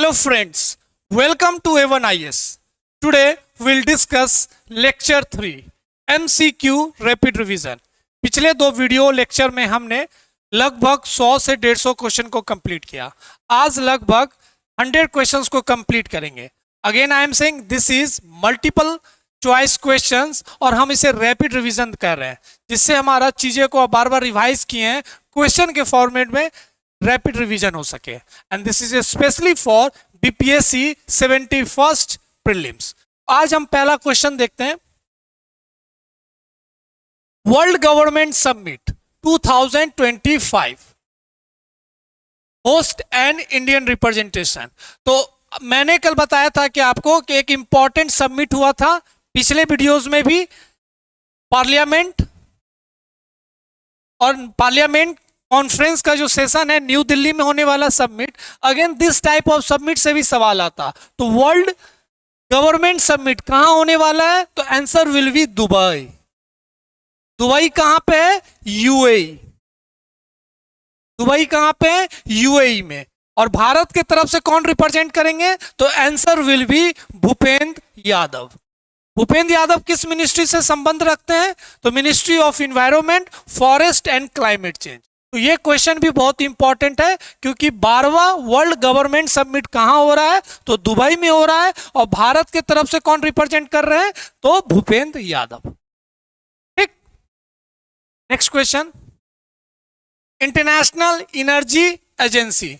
Hello friends, welcome to A1IS. Today we'll discuss lecture 3 MCQ Rapid Revision. पिछले दो video lecture में हमने लगभग 100 से 150 क्वेश्चन को कंप्लीट किया. आज लगभग 100 क्वेश्चंस को कंप्लीट करेंगे. Again I am saying this is multiple choice questions और हम इसे रैपिड रिवीजन कर रहे हैं जिससे हमारा चीजें को बार बार रिवाइज किए हैं क्वेश्चन के फॉर्मेट में रैपिड रिवीजन हो सके. And this is specially for BPSC 71st prelims. आज हम पहला क्वेश्चन देखते हैं. World government summit 2025 host and Indian representation. तो मैंने कल बताया था कि आपको कि एक इंपॉर्टेंट समिट हुआ था. पिछले वीडियोस में भी पार्लियामेंट कॉन्फ्रेंस का जो सेशन है न्यू दिल्ली में होने वाला summit. Again this type of summit से भी सवाल आता. तो वर्ल्ड गवर्नमेंट समिट कहां होने वाला है? तो answer will B Dubai. Dubai कहां पे है? यूएई. दुबई कहां पे है? यूएई में. और भारत के तरफ से कौन रिप्रेजेंट करेंगे? तो answer will B Bhupendra Yadav. Bhupendra Yadav किस मिनिस्ट्री से संबंध रखते हैं? तो ministry of environment, forest and climate change. तो ये क्वेश्चन भी बहुत इंपॉर्टेंट है क्योंकि 12वां वर्ल्ड गवर्नमेंट समिट कहां हो रहा है? तो दुबई में हो रहा है. और भारत के तरफ से कौन रिप्रेजेंट कर रहे हैं? तो भूपेंद्र यादव. ठीक. Next question. International energy agency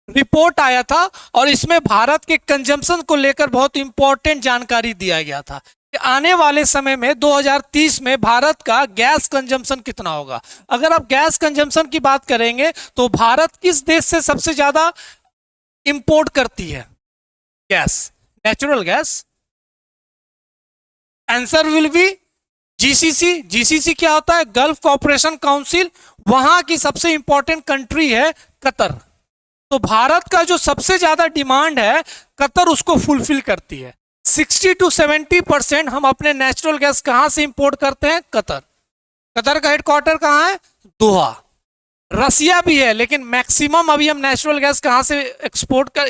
report आया था और इसमें भारत के कंजम्पशन को लेकर बहुत इंपॉर्टेंट जानकारी दिया गया था कि आने वाले समय में 2030 में भारत का गैस कंजम्पशन कितना होगा. अगर आप गैस कंजम्पशन की बात करेंगे तो भारत किस देश से सबसे ज्यादा इंपोर्ट करती है gas? Natural gas. Answer will B GCC. GCC क्या होता है? Gulf corporation council. वहां की सबसे इंपॉर्टेंट कंट्री है कतर. तो भारत का जो सबसे ज्यादा डिमांड है कतर उसको फुलफिल करती है. 60 to 70% हम अपने नेचुरल गैस कहां से इंपोर्ट करते हैं? कतर. कतर का हेडक्वार्टर कहां है? दोहा. रसिया भी है लेकिन मैक्सिमम अभी हम नेचुरल गैस कहां से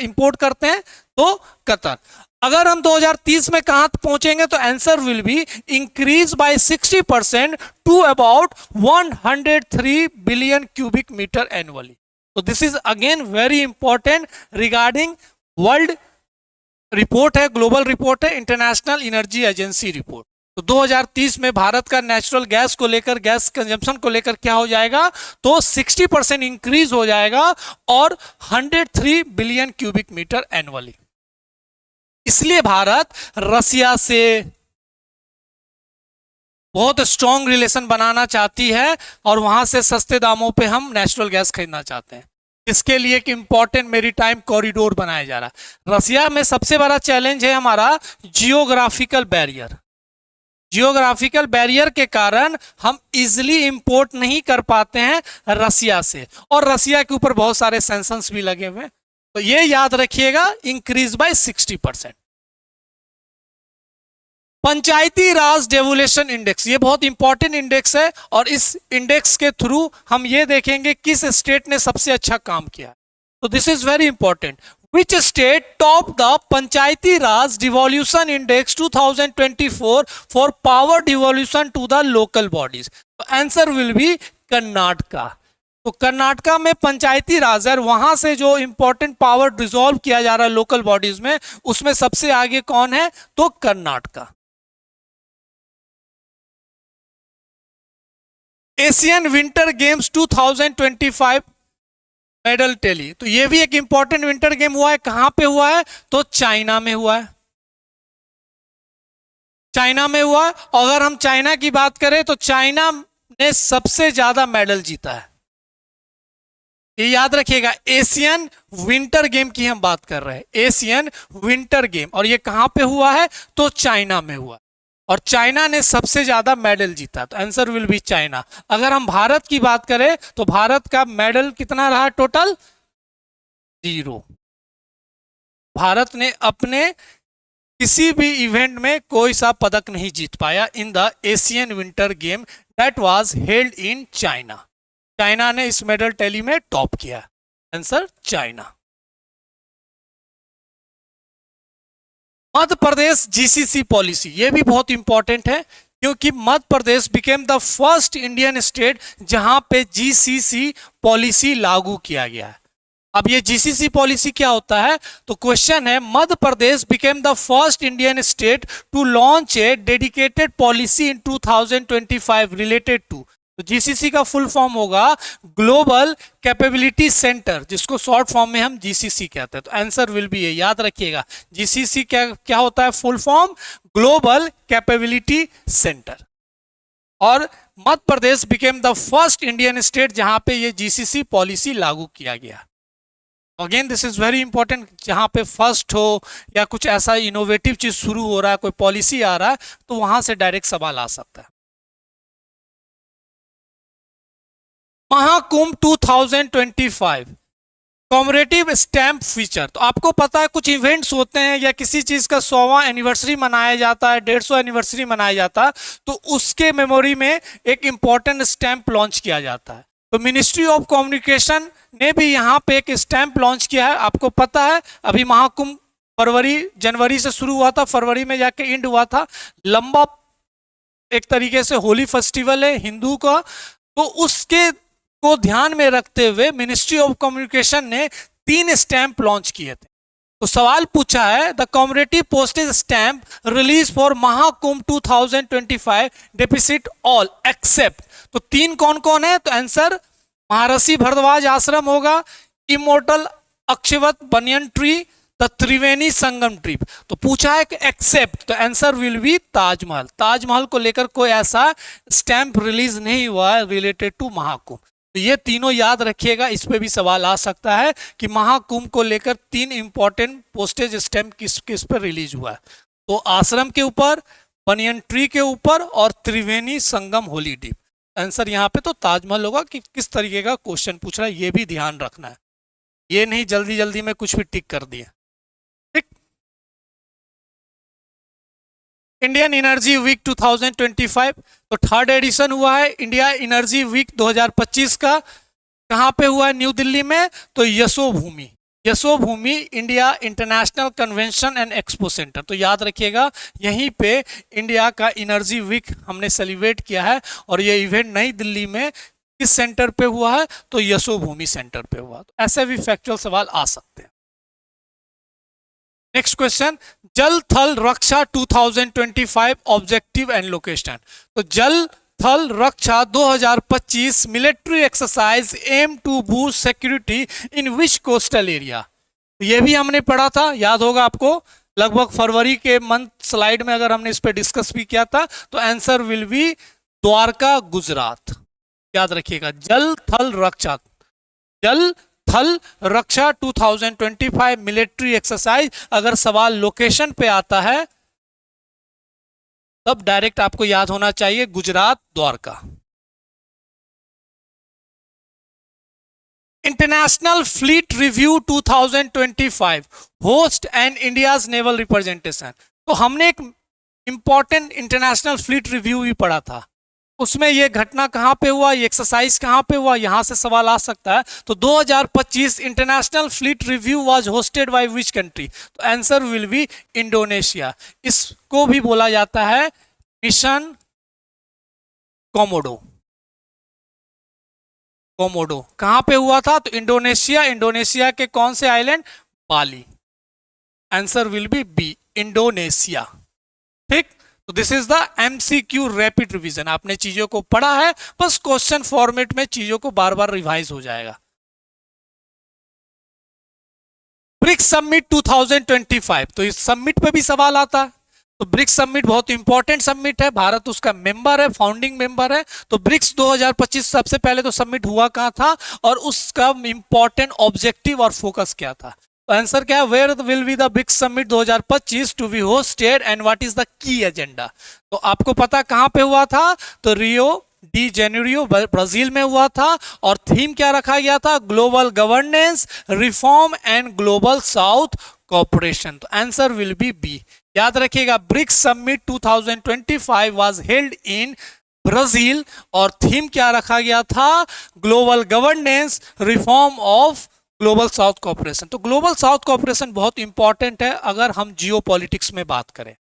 इंपोर्ट करते हैं? तो कतर. अगर हम 2030 में कहां पहुंचेंगे तो answer will be increase by 60% to about 103 billion cubic metre annually. तो this is again very important regarding world report है, ग्लोबल रिपोर्ट है, इंटरनेशनल एनर्जी एजेंसी रिपोर्ट. तो 2030 में भारत का नेचुरल गैस को लेकर, गैस कंजम्पशन को लेकर क्या हो जाएगा? तो 60% इंक्रीज हो जाएगा और 103 बिलियन क्यूबिक मीटर एनुअली. इसलिए भारत रसिया से बहुत स्ट्रॉन्ग रिलेशन बनाना चाहती है और वहां से सस्ते दामों पे हम नेचुरल गैस खरीदना चाहते हैं. इसके लिए एक इंपॉर्टेंट मेरीटाइम कॉरिडोर बनाया जा रहा है. रसिया में सबसे बड़ा चैलेंज है हमारा जियोग्राफिकल बैरियर. जियोग्राफिकल बैरियर के कारण हम इजिली इंपोर्ट नहीं कर पाते हैं रसिया से और रसिया के ऊपर बहुत सारे सैंक्शंस भी लगे हुए हैं. तो ये याद रखिएगा, increase by 60%. Panchayati Raj devolution index, ये बहुत इंपॉर्टेंट इंडेक्स है और इस इंडेक्स के थ्रू हम ये देखेंगे किस स्टेट ने सबसे अच्छा काम किया. तो this is very important. Which state top the Panchayati Raj devolution index 2024 for power devolution to the local bodies? तो आंसर विल बी कर्नाटका. तो कर्नाटका में पंचायती राज है, वहां से जो इंपॉर्टेंट पावर डिसॉल्व किया जा रहा है लोकल बॉडीज में, उसमें सबसे आगे कौन है? तो Karnataka. Asian winter games 2025 medal tally. तो ये भी एक इंपॉर्टेंट विंटर गेम हुआ है. कहां पे हुआ है? तो चाइना में हुआ है. चाइना में हुआ है. अगर हम चाइना की बात करें तो चाइना ने सबसे ज्यादा मेडल जीता है. ये याद रखिएगा, एशियन विंटर गेम की हम बात कर रहे हैं. Asian winter game. और ये कहां पे हुआ है? तो चाइना में हुआ और चाइना ने सबसे ज्यादा मेडल जीता. तो आंसर विल बी चाइना. अगर हम भारत की बात करें तो भारत का मेडल कितना रहा? टोटल 0. भारत ने अपने किसी भी इवेंट में कोई सा पदक नहीं जीत पाया in the Asian winter game that was held in China. China ने इस मेडल टैली में टॉप किया. Answer China. Madhya Pradesh GCC policy, ये भी बहुत इंपॉर्टेंट है क्योंकि Madhya Pradesh became the first Indian state जहां पे जीसीसी पॉलिसी लागू किया गया है। अब ये जीसीसी पॉलिसी क्या होता है, तो क्वेश्चन है Madhya Pradesh became the first Indian state to launch a dedicated policy in 2025 related to. तो जीसीसी का फुल फॉर्म होगा ग्लोबल कैपेबिलिटी सेंटर, जिसको शॉर्ट फॉर्म में हम जीसीसी कहते हैं। तो आंसर विल बी ये, याद रखिएगा जीसीसी क्या क्या होता है, full form global capability centre. और Madhya Pradesh became the first Indian state जहां पे ये जीसीसी पॉलिसी लागू किया गया। Again this is very important, जहां पे फर्स्ट हो या कुछ ऐसा इनोवेटिव चीज शुरू हो रहा है, कोई पॉलिसी आ रहा है, तो वहां से डायरेक्ट सवाल आ सकता है। Mahakumbh 2025 commemorative stamp feature. तो आपको पता है कुछ इवेंट्स होते हैं या किसी चीज का 100वां एनिवर्सरी मनाया जाता है, 150 एनिवर्सरी मनाया जाता है, तो उसके मेमोरी में एक इंपॉर्टेंट स्टैंप लॉन्च किया जाता है। तो मिनिस्ट्री ऑफ कम्युनिकेशन ने भी यहाँ पे एक स्टैंप लॉन्च किया है। आपको पता है अभी महाकुंभ जनवरी से शुरू हुआ था, फरवरी में जाके एंड हुआ था। लंबा एक तरीके से होली फेस्टिवल है हिंदू का, तो उसके को ध्यान में रखते हुए मिनिस्ट्री ऑफ कम्युनिकेशन ने 3 स्टैंप लॉन्च किए थे। तो सवाल पूछा है the commemorative postage stamp release for Mahakumbh 2025 depicts all except. तो 3 कौन कौन है, तो आंसर महर्षि भारद्वाज आश्रम होगा, immortal Akshayvat banyan tree, the Triveni Sangam trip. तो पूछा है कि एक्सेप्ट, तो answer will be Taj Mahal. Taj Mahal को लेकर कोई ऐसा स्टैंप रिलीज नहीं हुआ है रिलेटेड टू महाकुंभ। तो ये तीनों याद रखिएगा, इस पे भी सवाल आ सकता है कि महाकुंभ को लेकर 3 इंपॉर्टेंट पोस्टेज स्टैंप किस किस पर रिलीज हुआ है। तो आश्रम के ऊपर, बनियन ट्री के ऊपर और त्रिवेणी संगम होली ट्रिप। आंसर यहाँ पे तो ताजमहल होगा। कि किस तरीके का क्वेश्चन पूछ रहा है ये भी ध्यान रखना है, ये नहीं जल्दी जल्दी में कुछ भी टिक कर दिया। ठीक, इंडियन एनर्जी वीक 2025, तो 3rd एडिशन हुआ है इंडिया एनर्जी वीक 2025 का। कहाँ पे हुआ है, न्यू दिल्ली में। तो Yashobhoomi India international convention and expo centre. तो याद रखिएगा यहीं पे इंडिया का एनर्जी वीक हमने सेलिब्रेट किया है, और ये इवेंट नई दिल्ली में किस सेंटर पे हुआ है, तो यशोभूमि सेंटर पे हुआ। तो ऐसे भी फैक्चुअल सवाल आ सकते हैं। नेक्स्ट क्वेश्चन, जल Thal Raksha 2025 objective and location. तो Jal Thal Raksha 2025 military exercise aim to boost security in which coastal area. ये भी हमने पढ़ा था, याद होगा आपको, लगभग फरवरी के मंथ स्लाइड में अगर हमने इस पे डिस्कस भी किया था। तो answer will B Dwarka Gujarat. याद रखिएगा जल थल रक्षा 2025 मिलिट्री एक्सरसाइज। अगर सवाल लोकेशन पे आता है तब डायरेक्ट आपको याद होना चाहिए Gujarat Dwarka. International fleet review 2025 host and India's naval representation. तो हमने एक इंपॉर्टेंट इंटरनेशनल फ्लीट रिव्यू भी पढ़ा था, उसमें यह घटना कहां पे हुआ, ये एक्सरसाइज कहां पे हुआ, यहां से सवाल आ सकता है। तो 2025 international fleet review was hosted by which country. तो आंसर विल बी इंडोनेशिया। इसको भी बोला जाता है मिशन कोमोडो। कहां पे हुआ था, तो इंडोनेशिया के कौन से island, Bali. Answer will be B, Indonesia. ठीक, तो this is the MCQ rapid revision. आपने चीजों को पढ़ा है, बस क्वेश्चन फॉर्मेट में चीजों को बार बार रिवाइज हो जाएगा। ब्रिक्स समिट 2025, तो इस समिट पे भी सवाल आता है। तो ब्रिक्स समिट बहुत इंपॉर्टेंट समिट है, भारत उसका मेंबर है, फाउंडिंग मेंबर है। तो ब्रिक्स 2025 सबसे पहले तो समिट हुआ कहां था और उसका इंपॉर्टेंट ऑब्जेक्टिव और फोकस क्या था। तो आंसर क्या है, where will be the BRICS summit 2025 to be hosted and what is the key agenda. तो आपको पता कहां पे हुआ था, तो रियो डी जेनेरियो ब्राजील में हुआ था, और थीम क्या रखा गया था, global governance reform and global south cooperation. तो आंसर विल बी बी। याद रखिएगा BRICS summit 2025 was held in Brazil, और थीम क्या रखा गया था, global governance reform of global south corporation. तो ग्लोबल साउथ कॉर्पोरेशन बहुत इंपॉर्टेंट है अगर हम जियो पॉलिटिक्स में बात करें,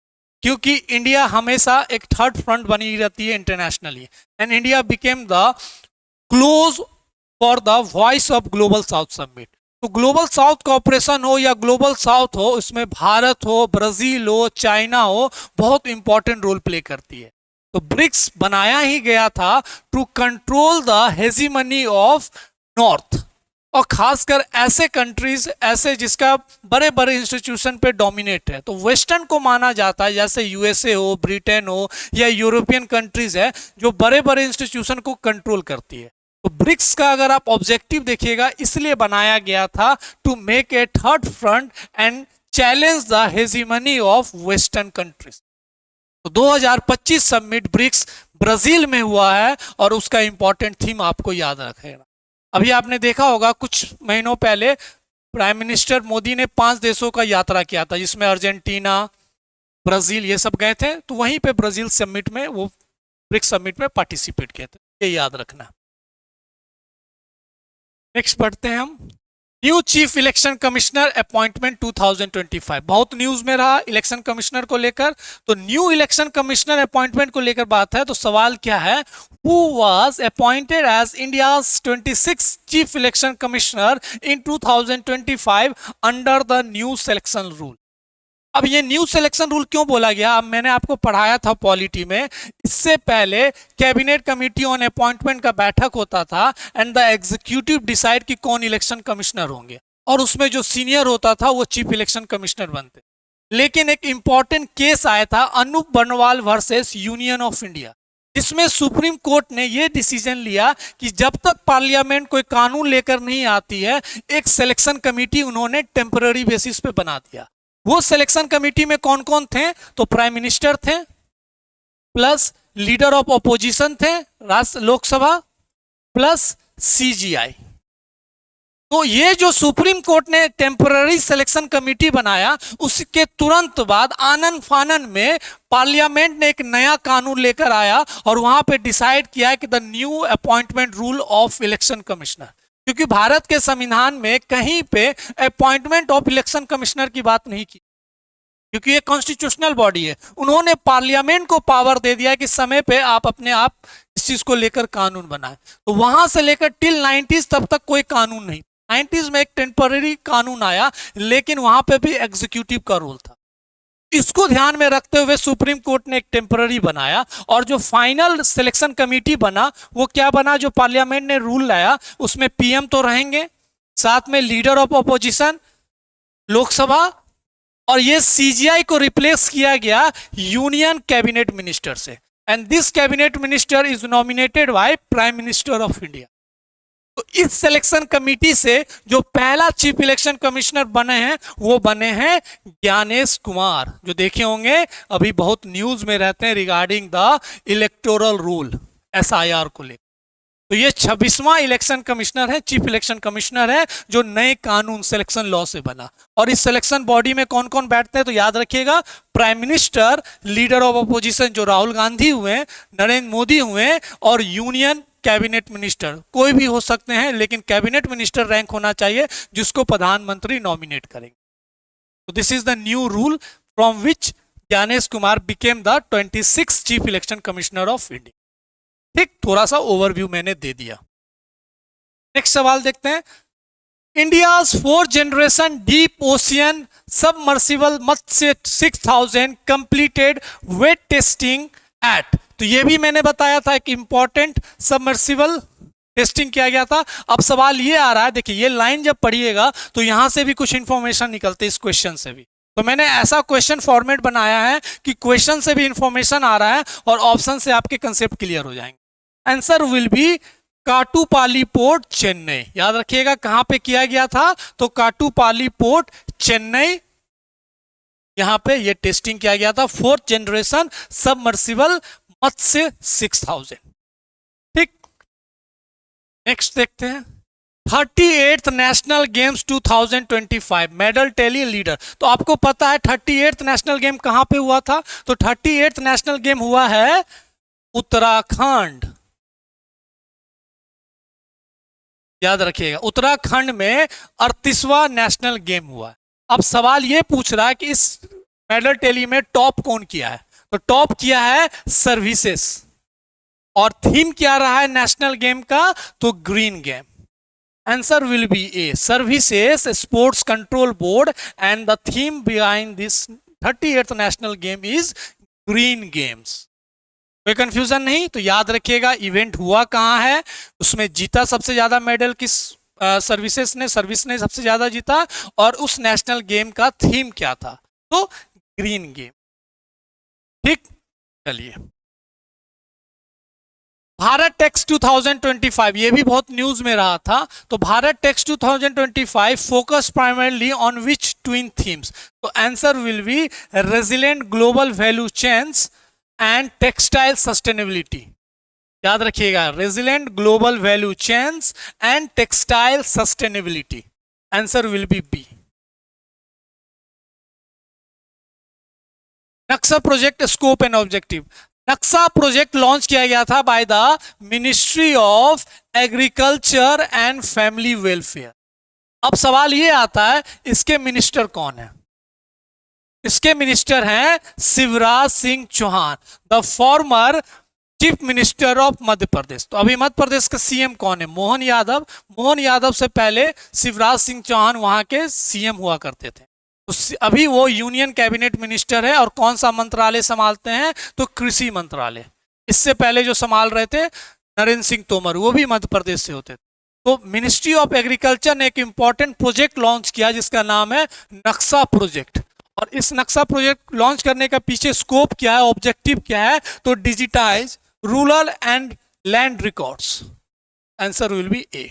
क्योंकि इंडिया हमेशा एक थर्ड फ्रंट बनी रहती है internationally, and India became the close for the voice of global south summit. तो ग्लोबल साउथ कॉर्पोरेशन हो या ग्लोबल साउथ हो, इसमें भारत हो, ब्राजील हो, चाइना हो, बहुत इंपॉर्टेंट रोल प्ले करती है। तो ब्रिक्स बनाया ही गया था to control the hegemony of north, और खासकर ऐसे कंट्रीज ऐसे जिसका बड़े बड़े इंस्टीट्यूशन पे डोमिनेट है। तो वेस्टर्न को माना जाता है, जैसे यूएसए हो, ब्रिटेन हो या यूरोपियन कंट्रीज है, जो बड़े बड़े इंस्टीट्यूशन को कंट्रोल करती है। तो ब्रिक्स का अगर आप ऑब्जेक्टिव देखिएगा, इसलिए बनाया गया था to make a third front and challenge the hegemony of western countries. तो 2025 समिट ब्रिक्स ब्राजील में हुआ है, और उसका इंपॉर्टेंट थीम आपको याद रखेगा। अभी आपने देखा होगा कुछ महीनों पहले प्राइम मिनिस्टर मोदी ने 5 देशों का यात्रा किया था, जिसमें अर्जेंटीना, ब्राजील ये सब गए थे। तो वहीं पे ब्राजील समिट में वो ब्रिक्स समिट में पार्टिसिपेट किए थे, ये याद रखना। नेक्स्ट पढ़ते हैं हम, new chief election commissioner appointment 2025। बहुत न्यूज में रहा इलेक्शन कमिश्नर को लेकर। तो न्यू इलेक्शन कमिश्नर अपॉइंटमेंट को लेकर बात है, तो सवाल क्या है, who was appointed as India's 26 chief election commissioner in 2025 under the new selection rule. अब ये न्यू सिलेक्शन रूल क्यों बोला गया, अब मैंने आपको पढ़ाया था पॉलिटी में, इससे पहले कैबिनेट कमेटी ऑन अपॉइंटमेंट का बैठक होता था एंड द एग्जीक्यूटिव डिसाइड कि कौन इलेक्शन कमिश्नर होंगे, और उसमें जो सीनियर होता था वो चीफ इलेक्शन कमिश्नर बनते। लेकिन एक इंपॉर्टेंट केस आया था, अनूप बनवाल वर्सेस यूनियन ऑफ इंडिया, जिसमें सुप्रीम कोर्ट ने यह डिसीजन लिया कि जब तक पार्लियामेंट कोई कानून लेकर नहीं आती है, एक सिलेक्शन कमेटी उन्होंने टेम्पररी बेसिस पे बना दिया। वो सिलेक्शन कमेटी में कौन कौन थे, तो प्राइम मिनिस्टर थे, प्लस लीडर ऑफ ऑपोजिशन थे राष्ट्र लोकसभा, प्लस सीजीआई। तो ये जो सुप्रीम कोर्ट ने टेम्पररी सिलेक्शन कमेटी बनाया, उसके तुरंत बाद आनन फानन में पार्लियामेंट ने एक नया कानून लेकर आया और वहां पे डिसाइड किया कि the new appointment rule of election commissioner. क्योंकि भारत के संविधान में कहीं पे अपॉइंटमेंट ऑफ इलेक्शन कमिश्नर की बात नहीं की, क्योंकि ये कॉन्स्टिट्यूशनल बॉडी है। उन्होंने पार्लियामेंट को पावर दे दिया कि समय पे आप अपने आप इस चीज को लेकर कानून बनाए। तो वहां से लेकर टिल 90s तब तक कोई कानून नहीं। 90s में एक टेम्पररी कानून आया, लेकिन वहां पे भी एग्जीक्यूटिव का रोल था। इसको ध्यान में रखते हुए सुप्रीम कोर्ट ने एक टेम्पररी बनाया, और जो फाइनल सिलेक्शन कमेटी बना वो क्या बना, जो पार्लियामेंट ने रूल लाया उसमें पीएम तो रहेंगे, साथ में लीडर ऑफ ऑपोजिशन लोकसभा, और ये सीजीआई को रिप्लेस किया गया यूनियन कैबिनेट मिनिस्टर से, and this cabinet minister is nominated by prime minister of India. तो इस सिलेक्शन कमेटी से जो पहला चीफ इलेक्शन कमिश्नर बने हैं वो बने हैं ज्ञानेश कुमार, जो देखे होंगे अभी बहुत न्यूज में रहते हैं regarding the electoral rule SIR को लेकर। तो ये 26वां इलेक्शन कमिश्नर है, चीफ इलेक्शन कमिश्नर है, जो नए कानून सिलेक्शन लॉ से बना। और इस सिलेक्शन बॉडी में कौन कौन बैठते हैं, तो याद रखिएगा, prime minister, leader of opposition जो राहुल गांधी हुए, नरेंद्र मोदी हुए, और यूनियन कैबिनेट मिनिस्टर कोई भी हो सकते हैं, लेकिन कैबिनेट मिनिस्टर रैंक होना चाहिए जिसको प्रधानमंत्री नॉमिनेट करेंगे। तो this is the new rule from which Gyanesh Kumar became the 26th chief election commissioner of India. ठीक, थोड़ा सा ओवरव्यू मैंने दे दिया। नेक्स्ट सवाल देखते हैं, India's 4th generation deep ocean submersible Matsya 6000 completed wet testing at. तो ये भी मैंने बताया था, एक इंपॉर्टेंट सबमर्सिबल टेस्टिंग किया गया था। अब सवाल ये आ रहा है, देखिए ये लाइन जब पढ़िएगा तो यहां से भी कुछ इंफॉर्मेशन निकलते इस क्वेश्चन से भी। तो मैंने ऐसा क्वेश्चन फॉर्मेट बनाया है कि क्वेश्चन से भी इंफॉर्मेशन आ रहा है और ऑप्शन से आपके कंसेप्ट क्लियर हो जाएंगे। Answer will be Kattupalli port Chennai. याद रखिएगा कहां पे किया गया था, तो काटुपाली पोर्ट चेन्नई, यहां पे ये टेस्टिंग किया गया था 4th जनरेशन सबमर्सिबल मत्स्य 6000। ठीक, नेक्स्ट देखते हैं, 38th national games 2025 medal tally leader. तो आपको पता है 38th नेशनल गेम कहां पे हुआ था, तो 38th नेशनल गेम हुआ है उत्तराखंड। याद रखिएगा, उत्तराखंड में 38वां नेशनल गेम हुआ है। अब सवाल ये पूछ रहा है कि इस मेडल टैली में टॉप कौन किया है, तो टॉप किया है सर्विसेज, और थीम क्या रहा है नेशनल गेम का, तो green game. Answer will be A, services sports control board, and the theme behind this 38th national game is green games. कोई कंफ्यूजन नहीं, तो याद रखिएगा इवेंट हुआ कहां है, उसमें जीता सबसे ज्यादा मेडल किस सर्विसेज ने, सर्विस ने सबसे ज्यादा जीता, और उस नेशनल गेम का थीम क्या था, तो ग्रीन गेम। ठीक, चलिए भारत टेक्स 2025, ये भी बहुत न्यूज में रहा था। तो Bharat Tex 2025 focus primarily on which twin themes, तो answer will be resilient global value chains and textile sustainability. याद रखिएगा, resilient global value chains and textile sustainability, answer will be B. Naksha project scope and objective, Naksha project launch किया गया था by the ministry of agriculture and family welfare. अब सवाल यह आता है इसके मिनिस्टर कौन है, इसके मिनिस्टर हैं Shivraj Singh Chouhan, the former chief minister of Madhya Pradesh. तो अभी मध्य प्रदेश का सीएम कौन है, मोहन यादव। मोहन यादव से पहले शिवराज सिंह चौहान वहां के सीएम हुआ करते थे। तो अभी वो यूनियन कैबिनेट मिनिस्टर है, और कौन सा मंत्रालय संभालते हैं, तो कृषि मंत्रालय। इससे पहले जो संभाल रहे थे नरेंद्र सिंह तोमर, वो भी मध्य प्रदेश से होते थे। तो मिनिस्ट्री ऑफ एग्रीकल्चर ने एक इंपॉर्टेंट प्रोजेक्ट लॉन्च किया जिसका नाम है नक्शा प्रोजेक्ट। और इस नक्शा प्रोजेक्ट लॉन्च करने का पीछे स्कोप क्या है, ऑब्जेक्टिव क्या है, तो digitise rural and land records, answer will be A.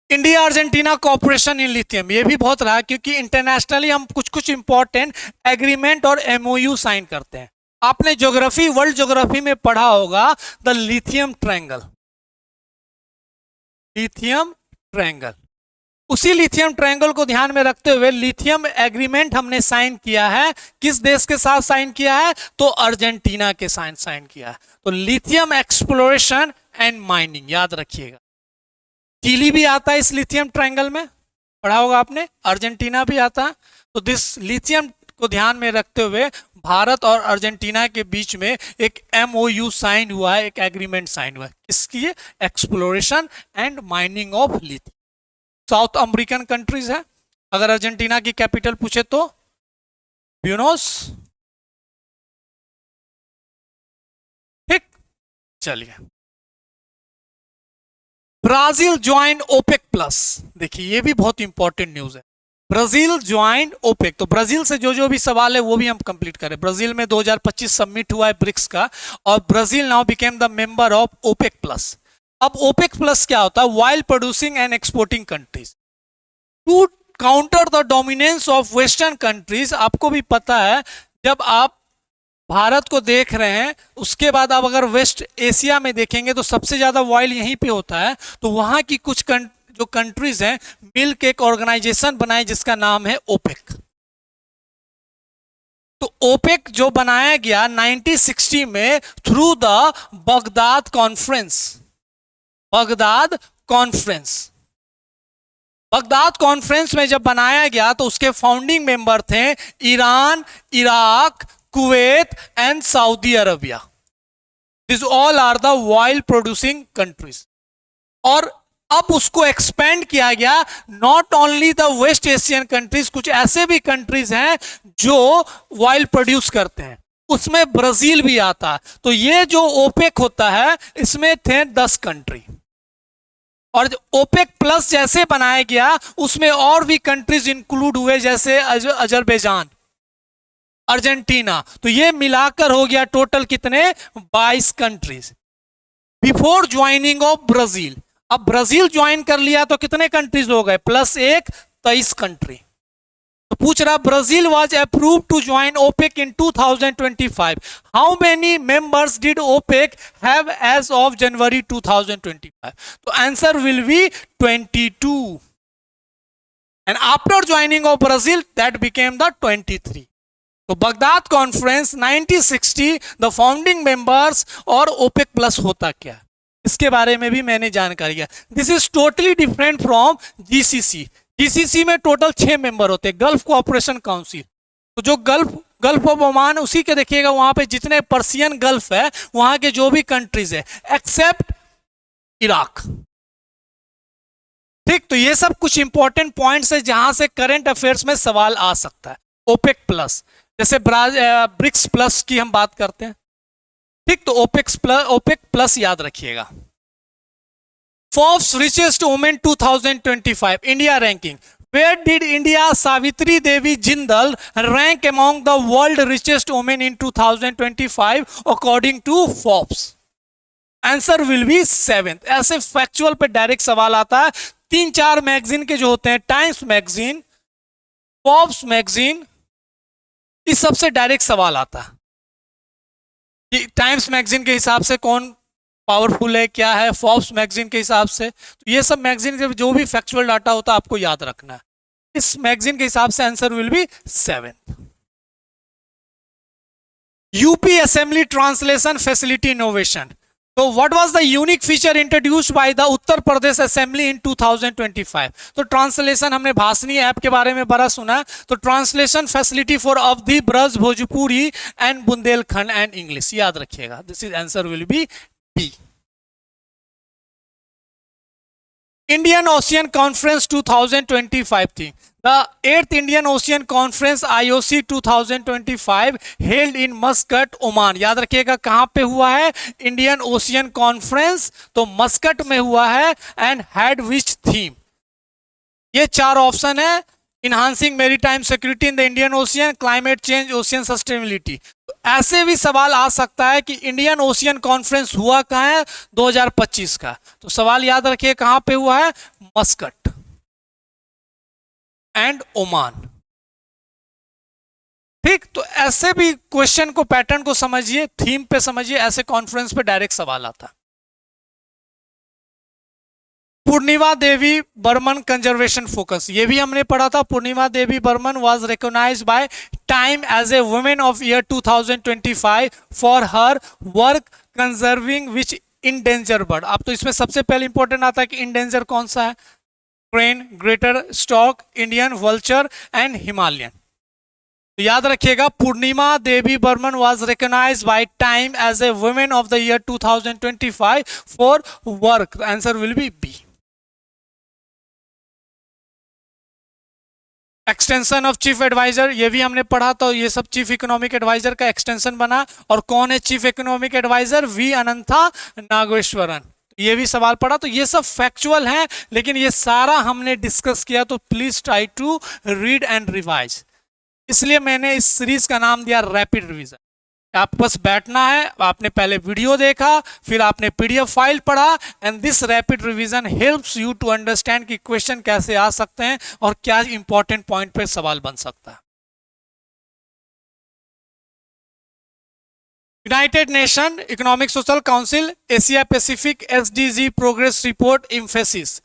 India Argentina cooperation in lithium, ये भी बहुत रहा क्योंकि इंटरनेशनली हम कुछ कुछ इंपॉर्टेंट एग्रीमेंट और एमओयू साइन करते हैं। आपने ज्योग्राफी, वर्ल्ड ज्योग्राफी में पढ़ा होगा the lithium triangle, lithium triangle. उसी लिथियम ट्रायंगल को ध्यान में रखते हुए लिथियम एग्रीमेंट हमने साइन किया है, किस देश के साथ साइन किया है, तो अर्जेंटीना के साथ साइन किया है। तो लिथियम एक्सप्लोरेशन एंड माइनिंग, याद रखिएगा। चिली भी आता है इस लिथियम ट्रायंगल में, पढ़ा होगा आपने, अर्जेंटीना भी आता है। तो दिस लिथियम को ध्यान में रखते हुए भारत और अर्जेंटीना के बीच में एक एमओयू साइन हुआ है, एक एग्रीमेंट साइन हुआ है, किसकी, exploration and mining of lithium. South American countries है, अगर अर्जेंटीना की कैपिटल पूछे तो ब्यूनोस। ठीक, चलिए ब्राजील ज्वाइन ओपेक प्लस, देखिए ये भी बहुत इंपॉर्टेंट न्यूज है। ब्राजील ज्वाइन ओपेक, तो ब्राजील से जो जो भी सवाल है वो भी हम कंप्लीट करें। ब्राजील में 2025 सबमिट हुआ है ब्रिक्स का, और Brazil now became the member of OPEC plus. अब ओपेक प्लस क्या होता है, while producing and exporting countries to counter the dominance of western countries. आपको भी पता है जब आप भारत को देख रहे हैं, उसके बाद आप अगर वेस्ट एशिया में देखेंगे तो सबसे ज्यादा ऑयल यहीं पे होता है। तो वहां की कुछ जो कंट्रीज हैं मिलकर एक ऑर्गेनाइजेशन बनाए जिसका नाम है ओपेक। तो ओपेक जो बनाया गया 1960 में through the Baghdad conference, Baghdad conference. Baghdad conference में जब बनाया गया तो उसके फाउंडिंग मेंबर थे Iran, Iraq, Kuwait and Saudi Arabia. This all are the oil producing countries. और अब उसको एक्सपेंड किया गया, not only the west Asian countries, कुछ ऐसे भी कंट्रीज हैं जो ऑयल प्रोड्यूस करते हैं, उसमें ब्राजील भी आता है। तो ये जो ओपेक होता है इसमें थे 10 कंट्री, और ओपेक प्लस जैसे बनाया गया उसमें और भी कंट्रीज इंक्लूड हुए, जैसे अजरबैजान, अर्जेंटीना। तो ये मिलाकर हो गया टोटल कितने, 22 countries before joining of Brazil. अब ब्राजील ज्वाइन कर लिया तो कितने कंट्रीज हो गए, +1, 23 कंट्री। तो पूछ रहा Brazil was approved to join OPEC in 2025, how many members did OPEC have as of January 2025? तो answer will be 22, and after joining of Brazil that became the 23। तो Baghdad conference 1960, the founding members और OPEC plus होता क्या, इसके इसके बारे में भी मैंने जानकारी दिया। This is totally different from GCC. GCC में टोटल 6 मेंबर होते हैं, गल्फ कोऑपरेशन काउंसिल। तो जो गल्फ ऑफ ओमान, उसी के देखिएगा वहां पे जितने पर्सियन गल्फ है वहां के जो भी कंट्रीज है एक्सेप्ट इराक। ठीक, तो ये सब कुछ इंपॉर्टेंट पॉइंट्स है जहां से करंट अफेयर्स में सवाल आ सकता है। ओपेक प्लस, जैसे ब्रिक्स प्लस की हम बात करते हैं। ठीक, तो ओपेक प्लस याद रखिएगा। Forbes richest women 2025 India ranking. Where did India Savitri Devi Jindal rank among the world richest women in 2025 according to Forbes? Answer will be 7th। ऐसे फैक्चुअल पे डायरेक्ट सवाल आता है। 3-4 मैगजीन के जो होते हैं, टाइम्स मैगजीन, फोर्ब्स मैगजीन, इस सबसे डायरेक्ट सवाल आता है कि टाइम्स मैगजीन के हिसाब से कौन पावरफुल है, क्या है, फोर्ब्स मैगजीन के हिसाब से। तो ये सब मैगजीन के जो भी फैक्चुअल डाटा होता है आपको याद रखना है। इस मैगजीन के हिसाब से answer will be 7th। UP assembly translation facility innovation. तो what was the unique feature introduced by the Uttar Pradesh assembly in 2025? तो ट्रांसलेशन, हमने भाषणी ऐप के बारे में बड़ा सुना। तो translation facility for Awadhi, Braj, Bhojpuri and Bundelkhand and English, याद रखिएगा। This is answer will B B। Indian ocean conference 2025 थी। The 8th Indian ocean conference IOC 2025 held in Muscat, Oman. याद रखिएगा कहां पे हुआ है? इंडियन ओशियन कॉन्फ्रेंस, तो मस्कट में हुआ है। And had which theme? ये 4 ऑप्शन है। Enhancing maritime security in the Indian ocean, climate change, ocean sustainability. तो ऐसे भी सवाल आ सकता है कि इंडियन ओशियन कॉन्फ्रेंस हुआ कहां है? 2025 का। तो सवाल याद रखिए कहां पे हुआ है? Muscat and Oman. ठीक, तो ऐसे भी क्वेश्चन को, पैटर्न को समझिए, थीम पे समझिए, ऐसे कॉन्फ्रेंस पे डायरेक्ट सवाल आता है। पूर्णिमा देवी बर्मन कंजर्वेशन फोकस, ये भी हमने पढ़ा था। Purnima Devi Barman was recognised by Time as a women of year 2025 for her work conserving which endanger bird. अब तो इसमें सबसे पहले इंपॉर्टेंट आता है कि इंडेंजर कौन सा है? Crane, greater stork, Indian vulture and Himalayan. तो याद रखिएगा, Purnima Devi Barman was recognised by Time as a women of the year 2025 for work. Answer will be B. Extension of chief adviser, ये भी हमने पढ़ा। तो ये सब चीफ इकोनॉमिक एडवाइजर का एक्सटेंशन बना। और कौन है chief economic adviser? V Anantha Nageswaran. ये भी सवाल पढ़ा। तो ये सब फैक्चुअल हैं, लेकिन ये सारा हमने डिस्कस किया। तो please try to read and revise. इसलिए मैंने इस सीरीज का नाम दिया रैपिड रिवीजन। आप बस बैठना है, आपने पहले वीडियो देखा, फिर आपने PDF फाइल पढ़ा, and this rapid revision helps you to understand कि क्वेश्चन कैसे आ सकते हैं और क्या इंपॉर्टेंट पॉइंट पे सवाल बन सकता है। United nation economic social council Asia Pacific SDG progress report emphasis.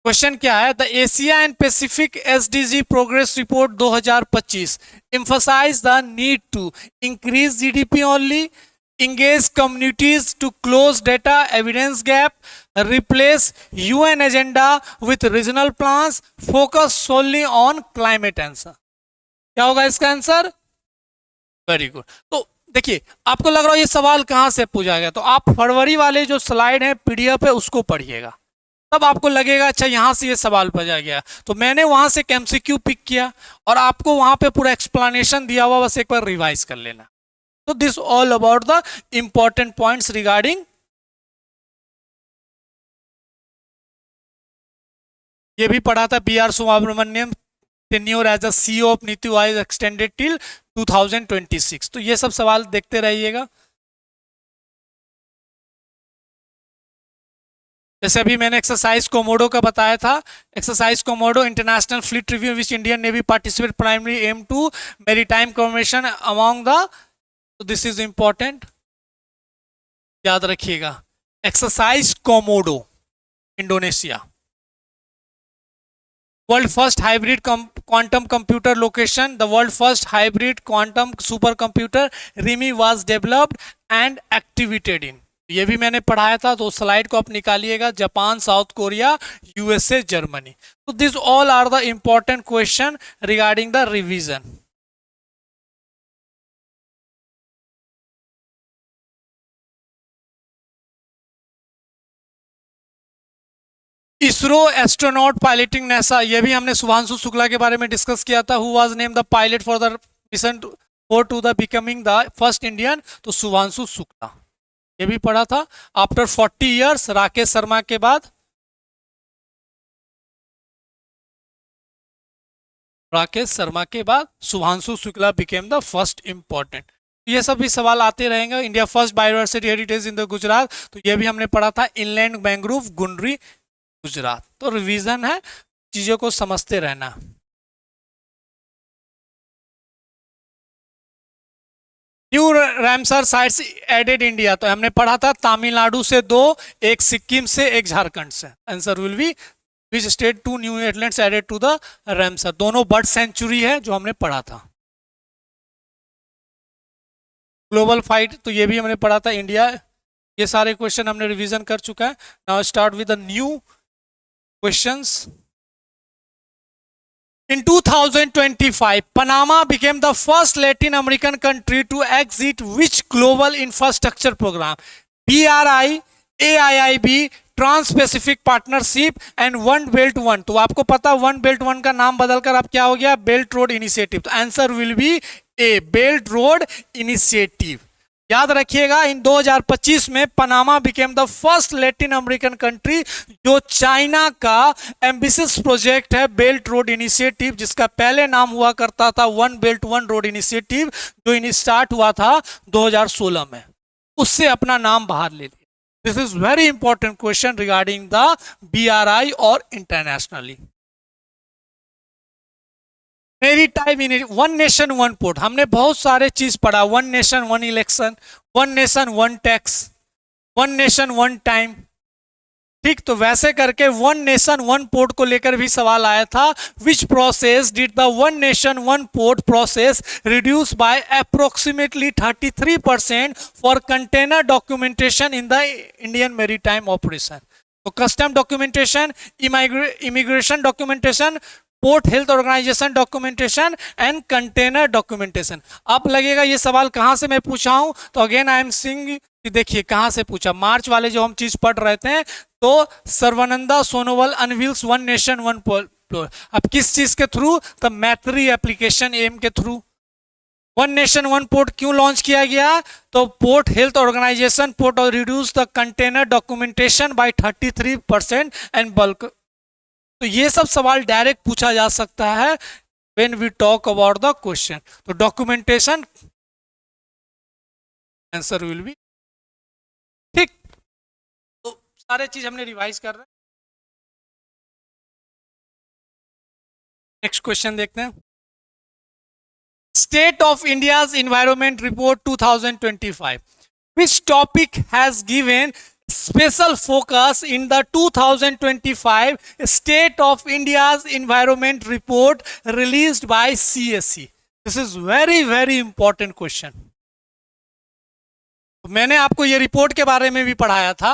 Question क्या है? The Asia and Pacific SDG progress report 2025 emphasize the need to increase GDP only, engage communities to close data evidence gap, replace UN agenda with regional plans, focus solely on climate answer। क्या होगा इसका answer? Very good. तो देखिए, आपको लग रहा है ये सवाल कहां से पूछा गया, तो आप फरवरी वाले जो स्लाइड है PDF है उसको पढ़िएगा, तब आपको लगेगा अच्छा यहां से ये सवाल पूछा गया। तो मैंने वहां से MCQ पिक किया और आपको वहां पे पूरा एक्सप्लेनेशन दिया हुआ, बस एक बार रिवाइज कर लेना। तो this all about the important points regarding. ये भी पढ़ा था BR Subramanyam, tenure as a CEO of NITI Aayog extended till 2026। तो ये सब सवाल देखते रहिएगा। जैसे अभी मैंने एक्सरसाइज कोमोडो का बताया था। Exercise Komodo international fleet review which Indian navy participate primary aim to maritime corporation among the. तो दिस इज इंपॉर्टेंट, याद रखिएगा। Exercise Komodo, Indonesia. World first hybrid quantum computer location, the world first hybrid quantum super computer Reimei was developed and activated in. ये भी मैंने पढ़ाया था, तो slide को आप निकालिएगा। Japan, South Korea, USA, Germany. तो this all are the important question regarding the revision. ISRO astronaut piloting NASA, ये भी हमने शुभांशु शुक्ला के बारे में डिस्कस किया था। Who was name the pilot for the mission for to the becoming the first Indian, तो शुभांशु शुक्ला, ये भी पढ़ा था। आफ्टर 40 इयर्स, राकेश शर्मा के बाद, राकेश शर्मा के बाद Shubhanshu Shukla became the first important. ये सब भी सवाल आते रहेंगे। India first biodiversity heritage in the Gujarat, तो ये भी हमने पढ़ा था। Inland mangrove, Gundri, Gujarat. तो रिवीजन है, चीजों को समझते रहना। New Ramsar sites added India, तो हमने पढ़ा था तमिलनाडु से 2, एक सिक्किम से, एक झारखंड से। Answer will be which state 2 new wetlands added to the Ramsar. दोनों बर्ड सेंचुरी है जो हमने पढ़ा था। ग्लोबल फाइट, तो ये भी हमने पढ़ा था। इंडिया, ये सारे क्वेश्चन हमने रिवीजन कर चुका है। Now start with the new questions. In 2025, Panama became the first Latin American country to exit which global infrastructure program? BRI, AIIB, trans-Pacific partnership and one belt one. तो आपको पता one belt one का नाम बदलकर अब क्या हो गया? Belt road initiative. तो answer will be A, belt road initiative. याद रखिएगा, इन 2025 में Panama became the first Latin American country जो चाइना का एम्बिशियस प्रोजेक्ट है बेल्ट रोड इनिशिएटिव, जिसका पहले नाम हुआ करता था one belt one road initiative, जो स्टार्ट हुआ था 2016 में, उससे अपना नाम बाहर ले लिया। This is very important question regarding the BRI और इंटरनेशनली। मेरी time in one nation one port, हमने बहुत सारे चीज पढ़ा। One nation one election, one nation one tax, one nation one time, ठीक। तो वैसे करके वन नेशन वन पोर्ट को लेकर भी सवाल आया था। Which process did the one nation one port process reduce by approximately 33% for container documentation in the Indian maritime operation? तो custom documentation, immigration documentation, port health organisation documentation and container documentation. अब लगेगा ये सवाल कहां से मैं पूछा हूं, तो अगेन आई एम सिंग, देखिए कहां से पूछा। मार्च वाले जो हम चीज पढ़ रहे थे, तो Sarbananda Sonowal unveils one nation one port. अब किस चीज के थ्रू? तो मैत्री एप्लीकेशन एम के through. One nation one port क्यों लॉन्च किया गया? तो पोर्ट हेल्थ ऑर्गेनाइजेशन पोर्ट और reduce the container documentation by 33% and bulk. तो ये सब सवाल डायरेक्ट पूछा जा सकता है when we talk about the question. तो डॉक्यूमेंटेशन आंसर विल बी, ठीक। तो सारे चीज हमने रिवाइज कर रहे हैं। नेक्स्ट क्वेश्चन देखते हैं। State of India's environment report 2025, which topic has given special focus in the 2025 State of India's Environment Report released by CSE? This is very important question. मैंने आपको ये रिपोर्ट के बारे में भी पढ़ाया था।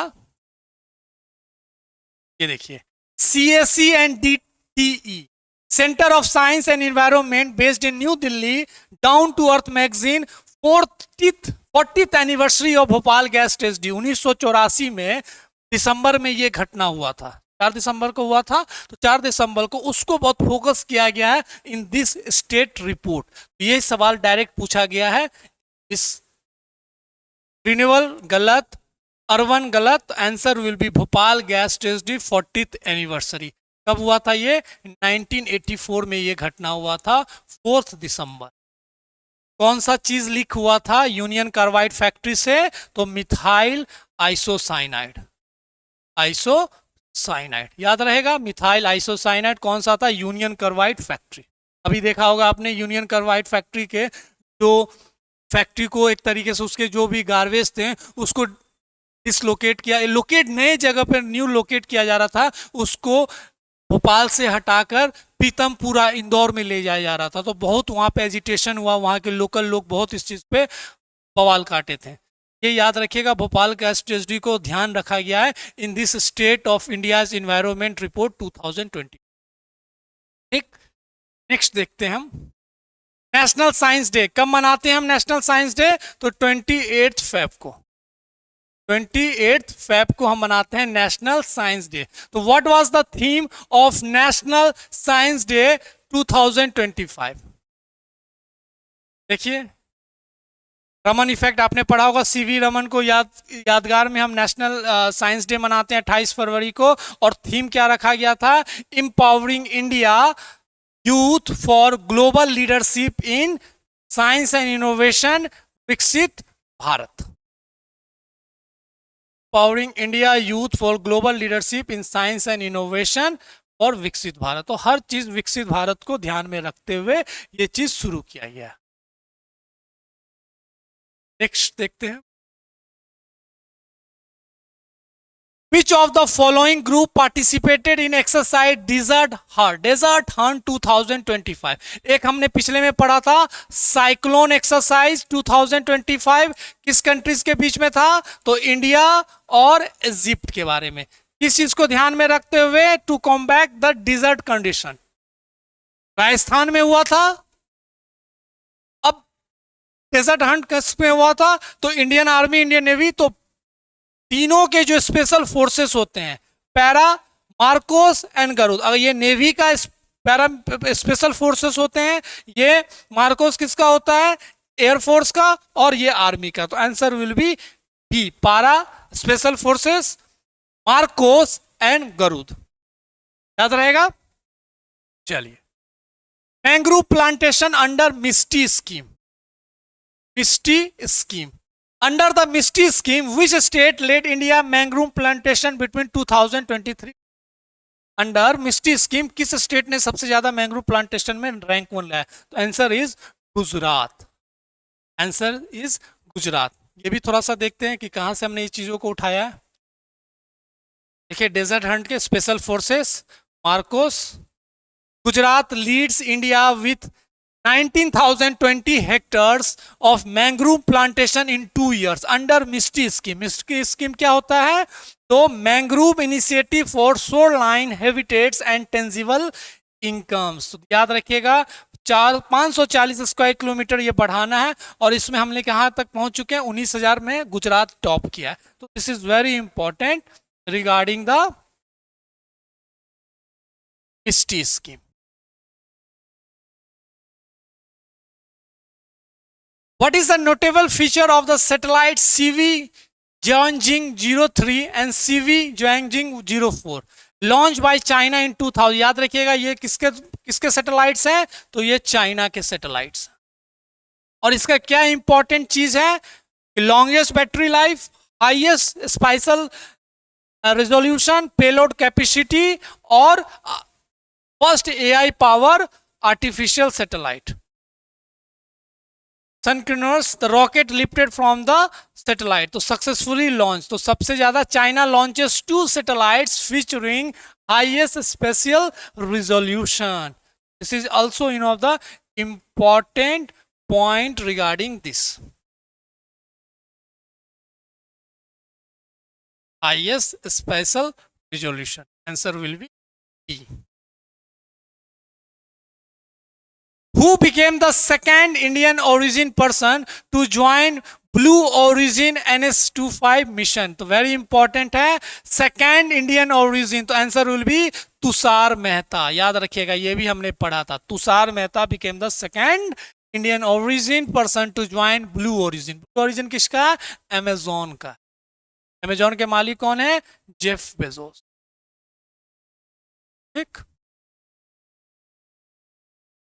ये देखिए, CSE and DTE Center of Science and Environment based in New Delhi, Down to Earth magazine, 40th anniversary of Bhopal gas tragedy. 1984 में दिसंबर में ये घटना हुआ था, 4 दिसंबर को हुआ था। तो 4 दिसंबर को उसको बहुत फोकस किया गया है इन दिस स्टेट रिपोर्ट। ये सवाल डायरेक्ट पूछा गया है। इस रिन्यूअल गलत, अर्बन गलत, answer will B Bhopal gas tragedy 40th anniversary. कब हुआ था ये? 1984 में ये घटना हुआ था, 4 दिसंबर। कौन सा चीज लीक हुआ था यूनियन कार्बाइड फैक्ट्री से? तो मिथाइल आइसोसाइनाइड, आइसोसाइनाइड याद रहेगा। मिथाइल आइसोसाइनाइड कौन सा था? Union carbide factory. अभी देखा होगा आपने यूनियन कार्बाइड फैक्ट्री के जो फैक्ट्री को एक तरीके से उसके जो भी गार्बेज थे उसको डिसलोकेट किया, लोकेट नए जगह पर न्यू लोकेट किया जा रहा था, उसको भोपाल से हटाकर पीतमपुरा इंदौर में ले जाया जा रहा था। तो बहुत वहां पे एजिटेशन हुआ, वहां के लोकल लोग बहुत इस चीज पे बवाल काटे थे। ये याद रखिएगा, भोपाल के एसटीएसडी को ध्यान रखा गया है in this state of India's environment report 2020। ठीक, नेक्स्ट देखते हैं हम नेशनल साइंस डे। कब मनाते हैं हम नेशनल साइंस डे? तो 28 फेब को, 28 फेब को हम मनाते हैं नेशनल साइंस डे। तो what was the theme of national science day 2025? देखिए, रमन इफेक्ट आपने पढ़ा होगा, सीवी रमन को यादगार में हम नेशनल साइंस डे मनाते हैं 28 फरवरी को। और थीम क्या रखा गया था? Empowering India youth for global leadership in science and innovation, Viksit Bharat. Powering India youth for global leadership in science and innovation और विकसित भारत। तो हर चीज विकसित भारत को ध्यान में रखते हुए ये चीज शुरू किया गया। नेक्स्ट देखते हैं, Which of the following group participated in exercise Desert Hunt 2025? एक हमने पिछले में पढ़ा था साइक्लोन एक्सरसाइज 2025, किस कंट्रीज के बीच में था? तो इंडिया और इजिप्ट के बारे में। किस चीज को ध्यान में रखते हुए? To combat the desert condition. Rajasthan में हुआ था। अब डेजर्ट हंट किस में हुआ था? तो इंडियन आर्मी, इंडियन नेवी, तो तीनों के जो स्पेशल फोर्सेस होते हैं, पैरा, मार्कोस एंड गरुड़। अगर ये नेवी का पैरा स्पेशल फोर्सेस होते हैं, ये मार्कोस किसका होता है? एयरफोर्स का, और ये आर्मी का। तो answer will be B, para special forces, MARCOS and Garud. याद रहेगा? चलिए, mangrove plantation under MISTI scheme. MISTI scheme, under the MISTI scheme, which state led India mangrove plantation between 2023? Under MISTI scheme किस state ने सबसे ज्यादा mangrove plantation में rank 1 लाया? तो answer is Gujarat. Answer is Gujarat. ये भी थोड़ा सा देखते हैं कि कहां से हमने ये चीजों को उठाया है। देखिए, डेजर्ट हंट के special forces, MARCOS. Gujarat leads India with 19,020 hectares of mangrove plantation in 2 years under MISTI scheme। MISTI scheme क्या होता है? तो mangrove initiative for shoreline habitats and tangible incomes. याद रखिएगा, 540 स्क्वायर किलोमीटर ये बढ़ाना है, और इसमें हमने कहां तक पहुंच चुके हैं? 19,000 में गुजरात टॉप किया है। तो this is very important regarding the MISTI scheme। What is the notable feature of the satellite CV Jianjing 03 and CV Jianjing 04 launched by China in 2000? याद रखिएगा, ये किसके सैटेलाइट्स हैं? तो ये चाइना के सैटेलाइट्स। और इसका क्या इंपॉर्टेंट चीज है? Longest battery life, highest spatial resolution, payload capacity, और first AI power artificial satellite. Synchronous, the rocket lifted from the satellite, तो सक्सेसफुली लॉन्च। तो सबसे ज्यादा China launches 2 satellites featuring highest spatial resolution. This is also one of the important point regarding this. Highest spatial resolution. Answer will be B. Who became the second Indian origin person to join Blue Origin NS-25 mission? तो very important है, second Indian origin. तो answer will be Tushar Mehta. याद रखिएगा, ये भी हमने पढ़ा था। Tushar Mehta became the second Indian origin person to join Blue Origin. Blue Origin किसका? अमेजोन का। अमेजोन के मालिक कौन है? Jeff Bezos. ठीक।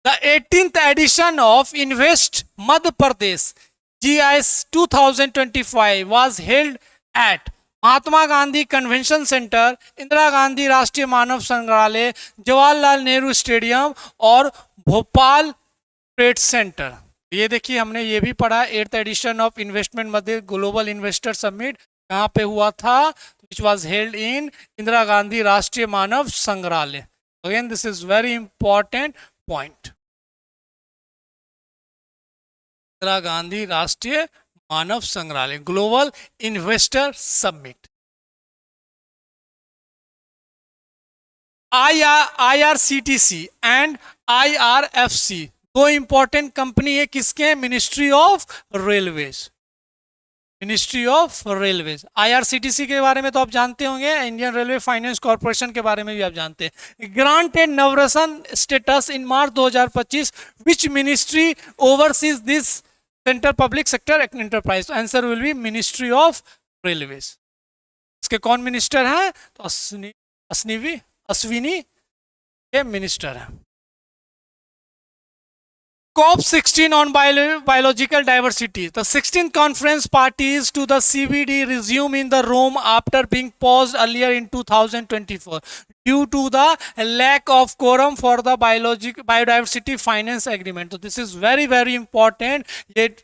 The 18th edition of Invest Madhya Pradesh GIS 2025 was held at Mahatma Gandhi convention centre, Indira Gandhi Rashtriya Manav संग्रहालय, जवाहरलाल नेहरू स्टेडियम और भोपाल ट्रेड सेंटर। ये देखिए, हमने ये भी पढ़ा, 8th edition of investment Madhya global investor summit कहाँ पे हुआ था? Which was held in Indira Gandhi Rashtriya Manav Sangrahalaya. Again this is very important point. Indira Gandhi Rashtriya Manav Sangrahalaya, global investor summit. IRCTC and IRFC दो इंपॉर्टेंट कंपनी है किसके? Ministry of railways, ministry of railways. IRCTC के बारे में तो आप जानते होंगे, इंडियन रेलवे फाइनेंस कॉर्पोरेशन के बारे में भी आप जानते हैं। Granted Navratna status in March 2025, which ministry overseas this centre public sector enterprise? Answer will B ministry of railways. इसके कौन मिनिस्टर हैं? तो अश्विनी के मिनिस्टर हैं। COP16 on biological diversity. The 16th conference parties to the CBD resume in the Rome after being paused earlier in 2024 due to the lack of quorum for the biodiversity finance agreement. So this is very very important. ये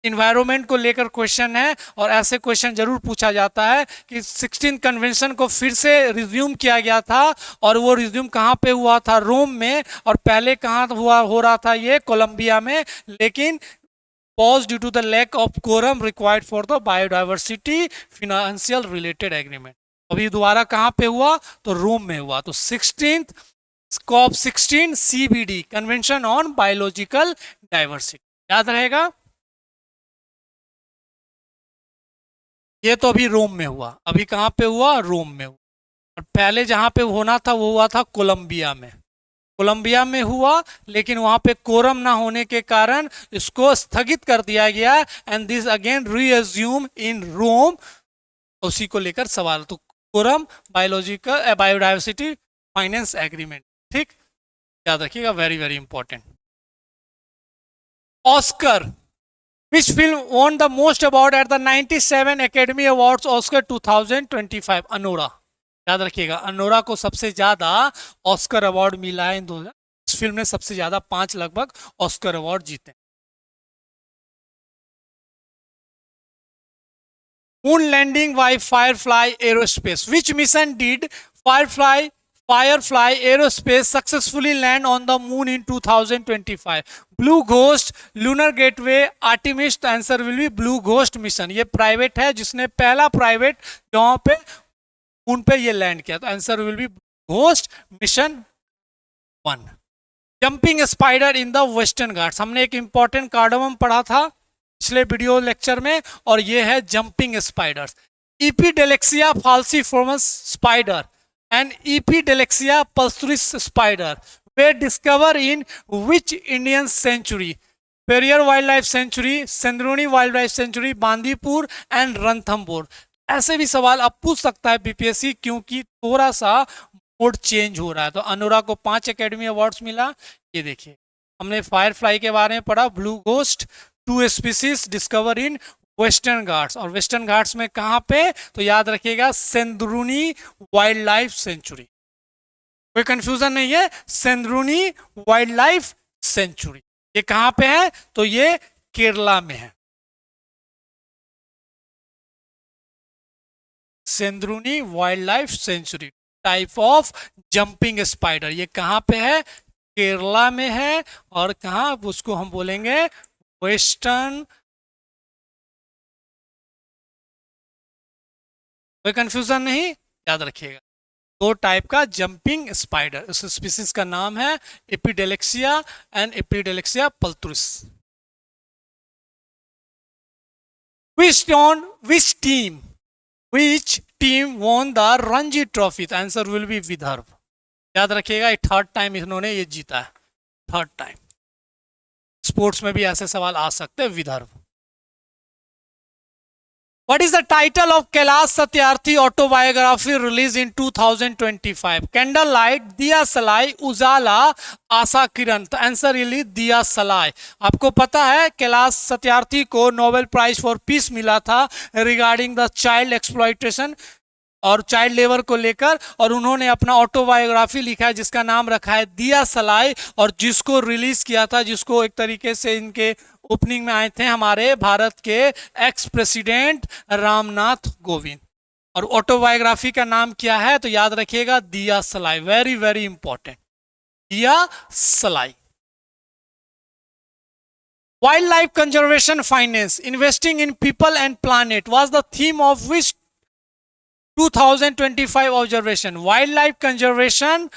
environment को लेकर question है और ऐसे question जरूर पूछा जाता है कि 16 कन्वेंशन को फिर से रिज्यूम किया गया था और वो रिज्यूम कहाँ पे हुआ था? रोम में। और पहले कहाँ हुआ हो रहा था? ये कोलंबिया में। लेकिन pause due to the lack of quorum required for the biodiversity financial related agreement. अभी दोबारा कहाँ पे हुआ? तो रोम में हुआ। तो 16th COP16 CBD convention on biological diversity, याद रहेगा। ये तो अभी रोम में हुआ। अभी कहाँ पे हुआ? रोम में हुआ। और पहले जहाँ पे होना था वो हुआ था कोलंबिया में। कोलंबिया में हुआ लेकिन वहाँ पे कोरम ना होने के कारण इसको स्थगित कर दिया गया and this again resume in Rome. उसी को लेकर सवाल। तो quorum biological biodiversity finance agreement, ठीक, याद रखिएगा, very very important. Oscar, which film won the most award at the 97 Academy Awards Oscar 2025? Anora, याद रखिएगा, अनोरा को सबसे ज्यादा ऑस्कर अवार्ड मिला है इन 2000। इस फिल्म ने सबसे ज्यादा 5 लगभग ऑस्कर अवार्ड जीते। Moon landing by Firefly Aerospace, which mission did Firefly Aerospace successfully land on the moon in 2025? Blue Ghost, Lunar Gateway, Artemis? The answer will be Blue Ghost mission। ये private है जिसने पहला private जहां पे moon पे ये land किया। तो answer will B ghost mission 1। Jumping spider in the western Ghats, हमने एक इंपॉर्टेंट कार्डोमम पढ़ा था पिछले वीडियो लेक्चर में और ये है jumping spiders. Epidelaxia falciformis spider and Epidelexia pulchris spider were discovered in which Indian sanctuary? Periyar Wildlife Sanctuary, Sendruni Wildlife Sanctuary, Bandipur and Ranthambore. ऐसे भी सवाल अब पूछ सकता है बीपीएससी क्योंकि थोड़ा सा मोड चेंज हो रहा है। तो अनुरा को 5 एकेडमी अवार्ड्स मिला। ये देखिए, हमने फायरफ्लाई के बारे में पढ़ा, blue ghost, 2 species discover in western Ghats. और वेस्टर्न घाट्स में कहां पे? तो याद रखिएगा सेंद्रुनी वाइल्ड लाइफ सेंचुरी। कोई कंफ्यूजन नहीं है, सेंद्रुनी वाइल्ड लाइफ सेंचुरी ये कहां पे है? तो ये केरला में है। Shendurney wildlife sanctuary, type of jumping spider, ये कहां पे है? केरला में है। और कहां? उसको हम बोलेंगे वेस्टर्न। कोई कंफ्यूजन नहीं, याद रखिएगा। 2 टाइप का जंपिंग स्पाइडर, उस स्पीसीज का नाम है Epidelaxia and Epidelaxia pulchris. Which team won the Ranji trophy? Answer will be Vidarbha. याद रखिएगा, 3rd टाइम इन्होंने ये जीता है, 3rd टाइम। स्पोर्ट्स में भी ऐसे सवाल आ सकते हैं, Vidarbha. What is the title of Kailash Satyarthi autobiography released in 2025? Candlelight, Diya Salai, Ujala, Asha Kiran. तो आंसर रिली दिया सलाई। आपको पता है कैलाश सत्यार्थी को नोबेल प्राइज फॉर पीस मिला था रिगार्डिंग द चाइल्ड एक्सप्लॉइटेशन और चाइल्ड लेबर को लेकर, और उन्होंने अपना ऑटोबायोग्राफी लिखा है जिसका नाम रखा है दिया सलाई, और जिसको रिलीज किया था, जिसको एक तरीके से इनके ओपनिंग में आए थे हमारे भारत के एक्स प्रेसिडेंट रामनाथ कोविंद। और ऑटोबायोग्राफी का नाम क्या है? तो याद रखिएगा दिया सलाई, वेरी वेरी इंपॉर्टेंट, दिया सलाई। Wildlife conservation finance, investing in people and planet was the theme of which 2025 observation? Wildlife conservation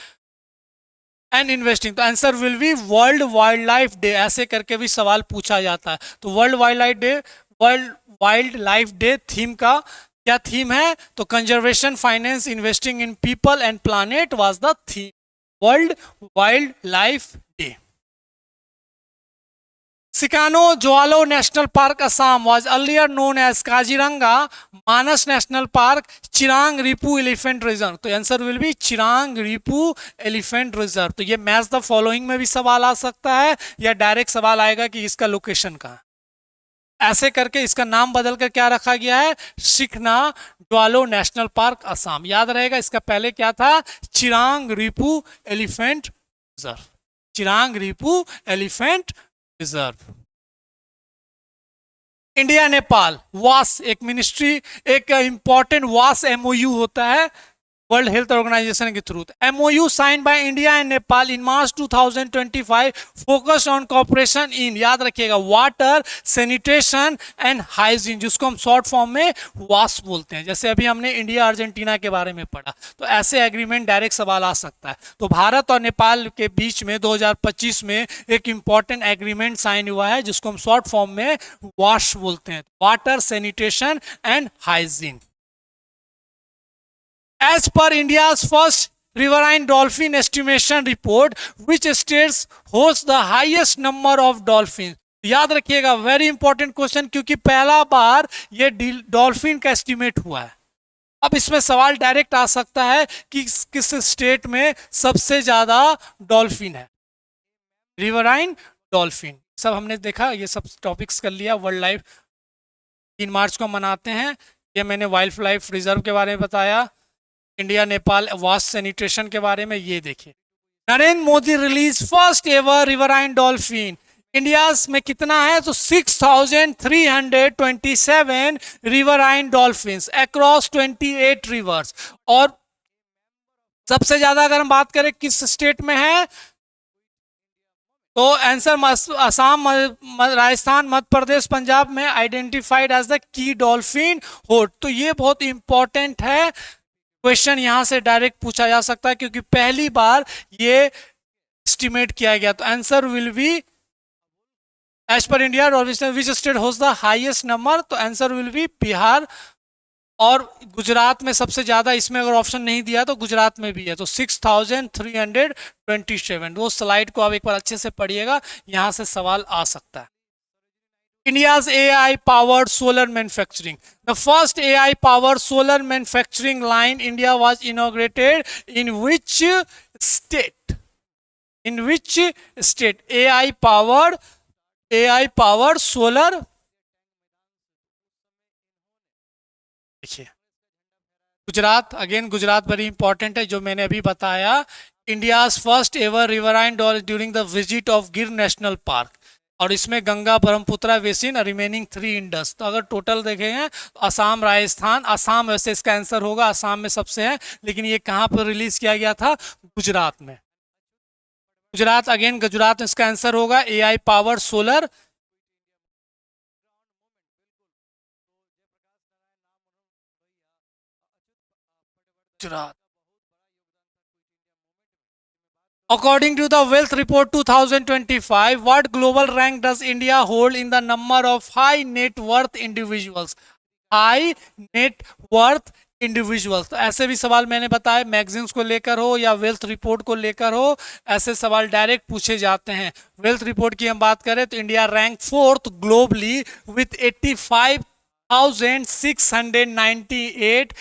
and investing, तो answer will be world wildlife day. ऐसे करके भी सवाल पूछा जाता है। तो world wildlife day, world wildlife day theme का क्या थीम है? तो conservation, finance, investing in people and planet was the theme, world wildlife day. Sikhna Jwhwlao national park Assam was earlier known as Kaziranga Manas national park, Chirang Ripu elephant reserve. तो answer will B Chirang Ripu elephant reserve. तो ये match the following में भी सवाल आ सकता है, या डायरेक्ट सवाल आएगा कि इसका लोकेशन कहाँ। ऐसे करके इसका नाम बदल कर क्या रखा गया है? सिखना ज्वालो नेशनल पार्क असम। याद रहेगा, इसका पहले क्या था? Chirang Ripu elephant reserve, Chirang Ripu elephant reserve. India Nepal was, एक मिनिस्ट्री, एक इंपॉर्टेंट वास एमओयू होता है वर्ल्ड हेल्थ ऑर्गेनाइजेशन के through. MoU sign by India and Nepal in March 2025 focus on cooperation in, याद रखिएगा, वाटर, सैनिटेशन एंड हाइजीन, जिसको हम शॉर्ट फॉर्म में वास बोलते हैं। जैसे अभी हमने इंडिया अर्जेंटीना के बारे में पढ़ा, तो ऐसे एग्रीमेंट डायरेक्ट सवाल आ सकता है। तो भारत और नेपाल के बीच में 2025 में एक इंपॉर्टेंट एग्रीमेंट साइन हुआ है, जिसको हम शॉर्ट फॉर्म में वाश बोलते हैं, water, sanitation and hygiene. As per India's first riverine dolphin estimation report, which states hosts the highest number of dolphins? याद रखिएगा, वेरी इंपॉर्टेंट क्वेश्चन, क्योंकि पहला बार ये डॉल्फिन का एस्टिमेट हुआ है। अब इसमें सवाल डायरेक्ट आ सकता है कि किस स्टेट में सबसे ज्यादा डॉल्फिन है। रिवराइन डॉल्फिन, सब हमने देखा, ये सब टॉपिक्स कर लिया। वर्ल्ड लाइफ 3 मार्च को मनाते हैं, ये मैंने वाइल्ड लाइफ रिजर्व के बारे में बताया, इंडिया नेपाल वास्ट सैनिटेशन के बारे में ये देखिए। Narendra Modi release first ever riverine dolphin, India में कितना है? तो 6327 रिवराइन डॉल्फिन्स अक्रॉस 28 रिवर्स। और सबसे ज्यादा अगर हम बात करें किस स्टेट में है, तो आंसर असम, राजस्थान, मध्य प्रदेश, पंजाब में identified as the key dolphin होड। तो ये बहुत इंपॉर्टेंट है, क्वेश्चन यहां से डायरेक्ट पूछा जा सकता है, क्योंकि पहली बार ये एस्टिमेट किया गया। तो answer will be as per India which state host the highest number, तो आंसर विल बी बिहार। और गुजरात में सबसे ज्यादा, इसमें अगर ऑप्शन नहीं दिया तो गुजरात में भी है, तो 6327। वो स्लाइड को आप एक बार अच्छे से पढ़िएगा, यहां से सवाल आ सकता है। India's AI-powered solar manufacturing. The first AI-powered solar manufacturing line India was inaugurated in which state? In which state? AI-powered solar. देखिए, Gujarat, again Gujarat very important है, जो मैंने अभी बताया। India's first ever riverine during the visit of Gir National Park. और इसमें Ganga, Brahmaputra basin, remaining 3 Indus. तो अगर टोटल देखें तो असम, राजस्थान, असम वैसे इसका आंसर होगा, असम में सबसे है, लेकिन ये कहां पर रिलीज किया गया था? गुजरात में। गुजरात, अगेन गुजरात में इसका आंसर होगा AI power solar. Gujarat. According to the Wealth Report 2025, what global rank does India hold in the number of high net worth individuals? High net worth individuals. तो ऐसे भी सवाल मैंने बताया, मैगजीन्स को लेकर हो या वेल्थ रिपोर्ट को लेकर हो, ऐसे सवाल डायरेक्ट पूछे जाते हैं। वेल्थ रिपोर्ट की हम बात करें तो India rank 4th globally with 85,698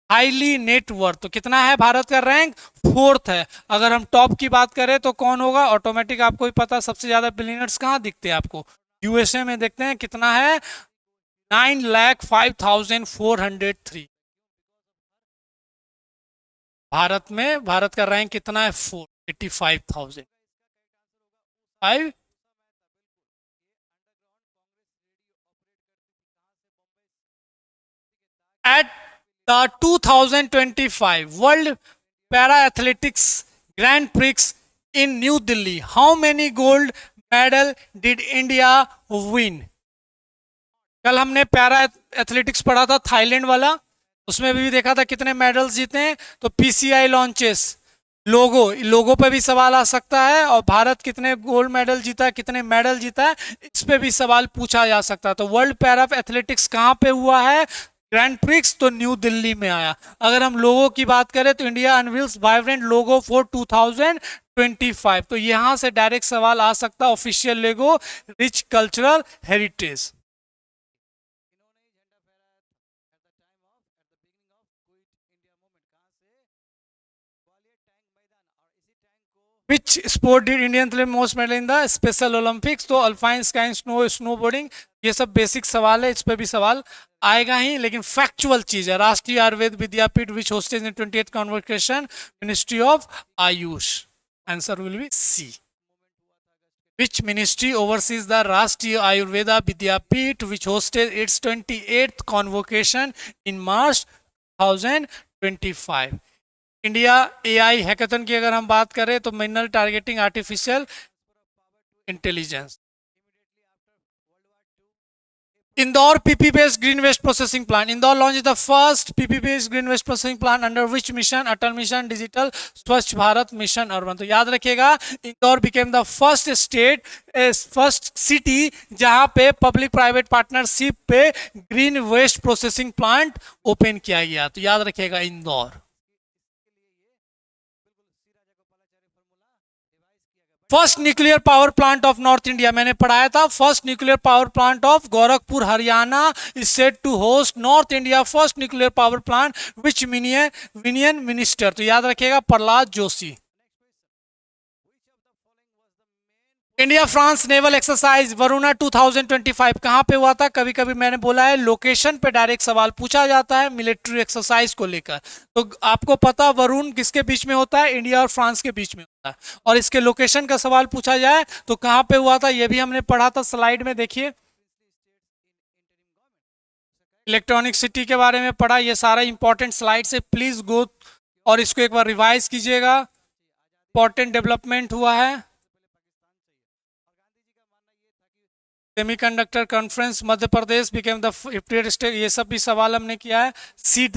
highly net worth. तो कितना है भारत का रैंक? 4th है। अगर हम टॉप की बात करें तो कौन होगा? ऑटोमेटिक आपको ही पता, सबसे ज्यादा बिलियनर्स कहाँ दिखते हैं आपको? यूएसए में देखते हैं, कितना है? 9,05,403। भारत में, भारत का रैंक कितना है? 485,000। At the 2025 World Para Athletics Grand Prix in New Delhi, how many gold medal did India win? कल हमने पैरा एथलेटिक्स पढ़ा था थाईलैंड वाला, उसमें भी देखा था कितने मेडल्स जीते हैं। तो पीसीआई लॉन्चेस, लोगो पे भी सवाल आ सकता है, और भारत कितने गोल्ड मेडल जीता है, कितने मेडल जीता है, इस पे भी सवाल पूछा जा सकता है। तो वर्ल्ड पैरा एथलेटिक्स कहाँ पे हुआ है? ग्रैंड प्रिक्स तो न्यू दिल्ली में आया। अगर हम लोगों की बात करें तो India unveils vibrant logo for 2025, तो यहां से डायरेक्ट सवाल आ सकता है। Official logo, rich cultural heritage. Which sport did Indian claim most medal in the Special Olympics? तो अल्पाइन स्काइंग, स्नो, स्नोबोर्डिंग, ये सब बेसिक सवाल है, इस पे भी सवाल आएगा ही, लेकिन फैक्चुअल चीज है। Rashtriya Ayurveda Vidyapeeth which hosted in 28th convocation, ministry of AYUSH. Answer will be C. Which ministry oversees the Rashtriya Ayurveda Vidyapeeth which hosted its 28th convocation in March 2025? India AI hackathon की अगर हम बात करें तो mineral targeting artificial intelligence. Indore PP based green waste processing plant. Indore launched the first PP based green waste processing plant under which mission? Atal Mission Digital Swachh Bharat Mission Urban। तो याद रखिएगा, Indore became the first state, first city जहां पे public private partnership पे green waste processing plant open किया गया। तो याद रखिएगा Indore. First nuclear power plant of north India, मैंने पढ़ाया था। First nuclear power plant of Gorakhpur Haryana is set to host north India first nuclear power plant which union minister? तो याद रखिएगा Prahlad Joshi. India France naval exercise Varuna 2025 कहां पे हुआ था? कभी कभी मैंने बोला है लोकेशन पे डायरेक्ट सवाल पूछा जाता है मिलिट्री एक्सरसाइज को लेकर। तो आपको पता वरुण किसके बीच में होता है? इंडिया और फ्रांस के बीच में होता है। और इसके लोकेशन का सवाल पूछा जाए तो कहां पे हुआ था, यह भी हमने पढ़ा था। स्लाइड में देखिए, इलेक्ट्रॉनिक सिटी के बारे में पढ़ा। ये सारा इंपॉर्टेंट स्लाइड से प्लीज गो और इसको एक बार रिवाइज कीजिएगा। इंपॉर्टेंट डेवलपमेंट हुआ है। Semiconductor conference Madhya Pradesh became the 50th state, ये सब भी सवाल हमने किया है। सी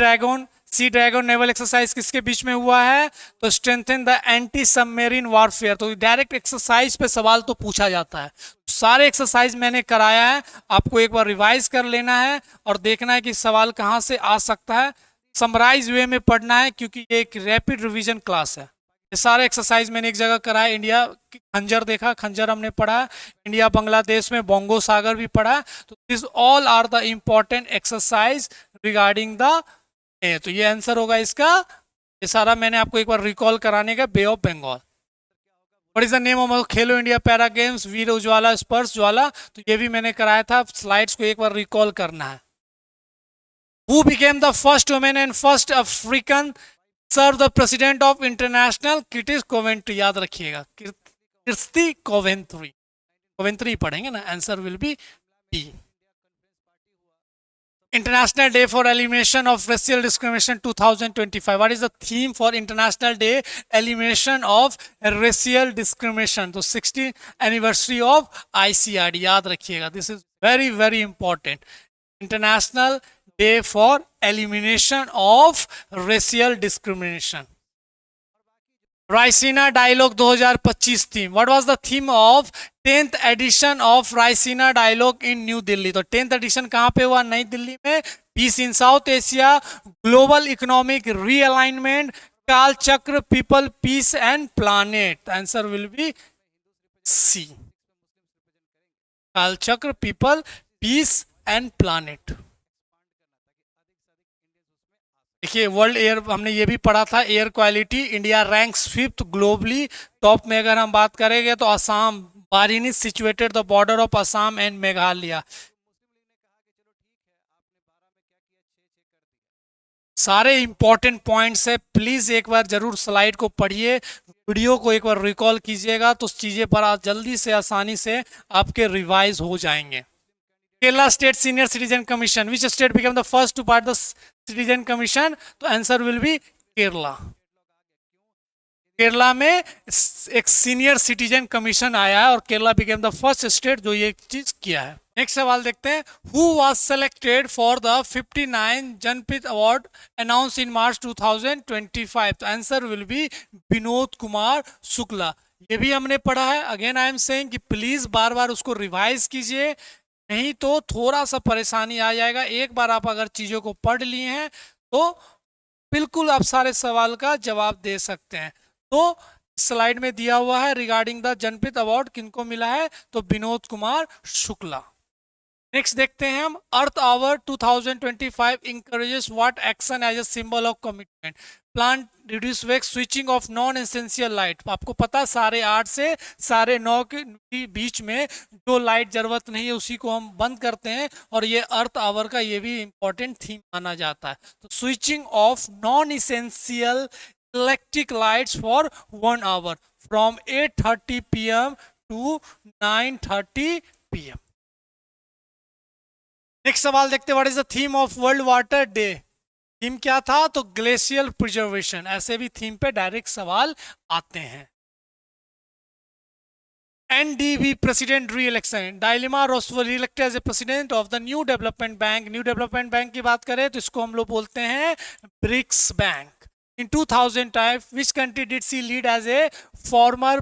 ड्रैगन नेवल एक्सरसाइज किसके बीच में हुआ है? तो strengthen the anti submarine warfare. तो डायरेक्ट एक्सरसाइज पे सवाल तो पूछा जाता है। सारे एक्सरसाइज मैंने कराया है, आपको एक बार रिवाइज कर लेना है और देखना है कि सवाल कहां से आ सकता है। समराइज वे में पढ़ना है क्योंकि ये एक रैपिड रिवीजन क्लास है। ये सारे एक्सरसाइज मैंने एक जगह कराया। इंडिया खंजर देखा, खंजर हमने पढ़ा। इंडिया बांग्लादेश में बोंगो सागर भी पढ़ा। तो this all are the important exercise regarding the तो ये आंसर होगा इसका। ये सारा मैंने आपको एक बार रिकॉल कराने का। Bay of Bengal. What is the name of Khelo India para games? Veer Ujjwala Sparsh Jwala. तो ये भी मैंने कराया था। स्लाइड्स को एक बार रिकॉल करना है। Who became the first women and first African serve the president of international Kirsty Coventry? याद रखिएगा, क्रिस्टी कोवेंट्री पढ़ेंगे ना। Answer will be B. International Day for Elimination of Racial Discrimination 2025. What is the theme for International Day Elimination of Racial Discrimination? तो 60th anniversary of ICRD, याद रखिएगा। This is very very important. International Day for Elimination of Racial Discrimination. Raisina dialogue 2025 theme. What was the theme of 10th edition of Raisina dialogue in new Delhi? तो 10th edition कहां पे हुआ? नई दिल्ली में। Peace in South Asia, global economic realignment, Kaal Chakra, people, peace and planet. Answer will be C. Kaal Chakra, people, peace and planet. देखिए world air हमने ये भी पढ़ा था। Air quality India ranks 5th globally. Top में अगर हम बात करेंगे तो असम, बारिनी situated the border of Assam and Meghalaya. सारे इंपॉर्टेंट पॉइंट्स है। प्लीज एक बार जरूर स्लाइड को पढ़िए, वीडियो को एक बार रिकॉल कीजिएगा तो चीजें बड़ा जल्दी से आसानी से आपके रिवाइज हो जाएंगे। Kerala state senior citizen commission, which state become the first to part the citizen commission? तो answer will be Kerala. Kerala में एक सीनियर सिटीजन कमीशन आया है और Kerala became the first state जो ये चीज किया है। नेक्स्ट सवाल देखते हैं, who was selected for the 59 Jnanpith award announce in March 2025? तो answer will be Vinod Kumar Shukla. ये भी हमने पढ़ा है। अगेन आई एम सेइंग कि प्लीज बार बार उसको रिवाइज कीजिए, नहीं तो थोड़ा सा परेशानी आ जाएगा। एक बार आप अगर चीजों को पढ़ लिए हैं तो बिल्कुल आप सारे सवाल का जवाब दे सकते हैं। तो स्लाइड में दिया हुआ है रिगार्डिंग द जनपथ अवार्ड किनको मिला है, तो विनोद कुमार शुक्ला। नेक्स्ट देखते हैं हम, Earth Hour 2025 encourages what action as a symbol of commitment? Plant reduce waste, switching off non essential light. आपको पता 8:30 से 9:30 के बीच में जो लाइट जरूरत नहीं है उसी को हम बंद करते हैं, और ये अर्थ आवर का ये भी इंपॉर्टेंट थीम माना जाता है। तो switching off non essential electric lights for 1 hour from 8:30 PM to 9:30 PM। Next सवाल देखते हैं, what is the theme of world water day? Theme क्या था? तो ग्लेशियल प्रिजर्वेशन। ऐसे भी थीम पे डायरेक्ट सवाल आते हैं। NDB president re election, Dilma Rousseff elected as a president of the new development bank. New development bank की बात करें तो इसको हम लोग बोलते हैं BRICS bank. In 2005 which country did she lead as a former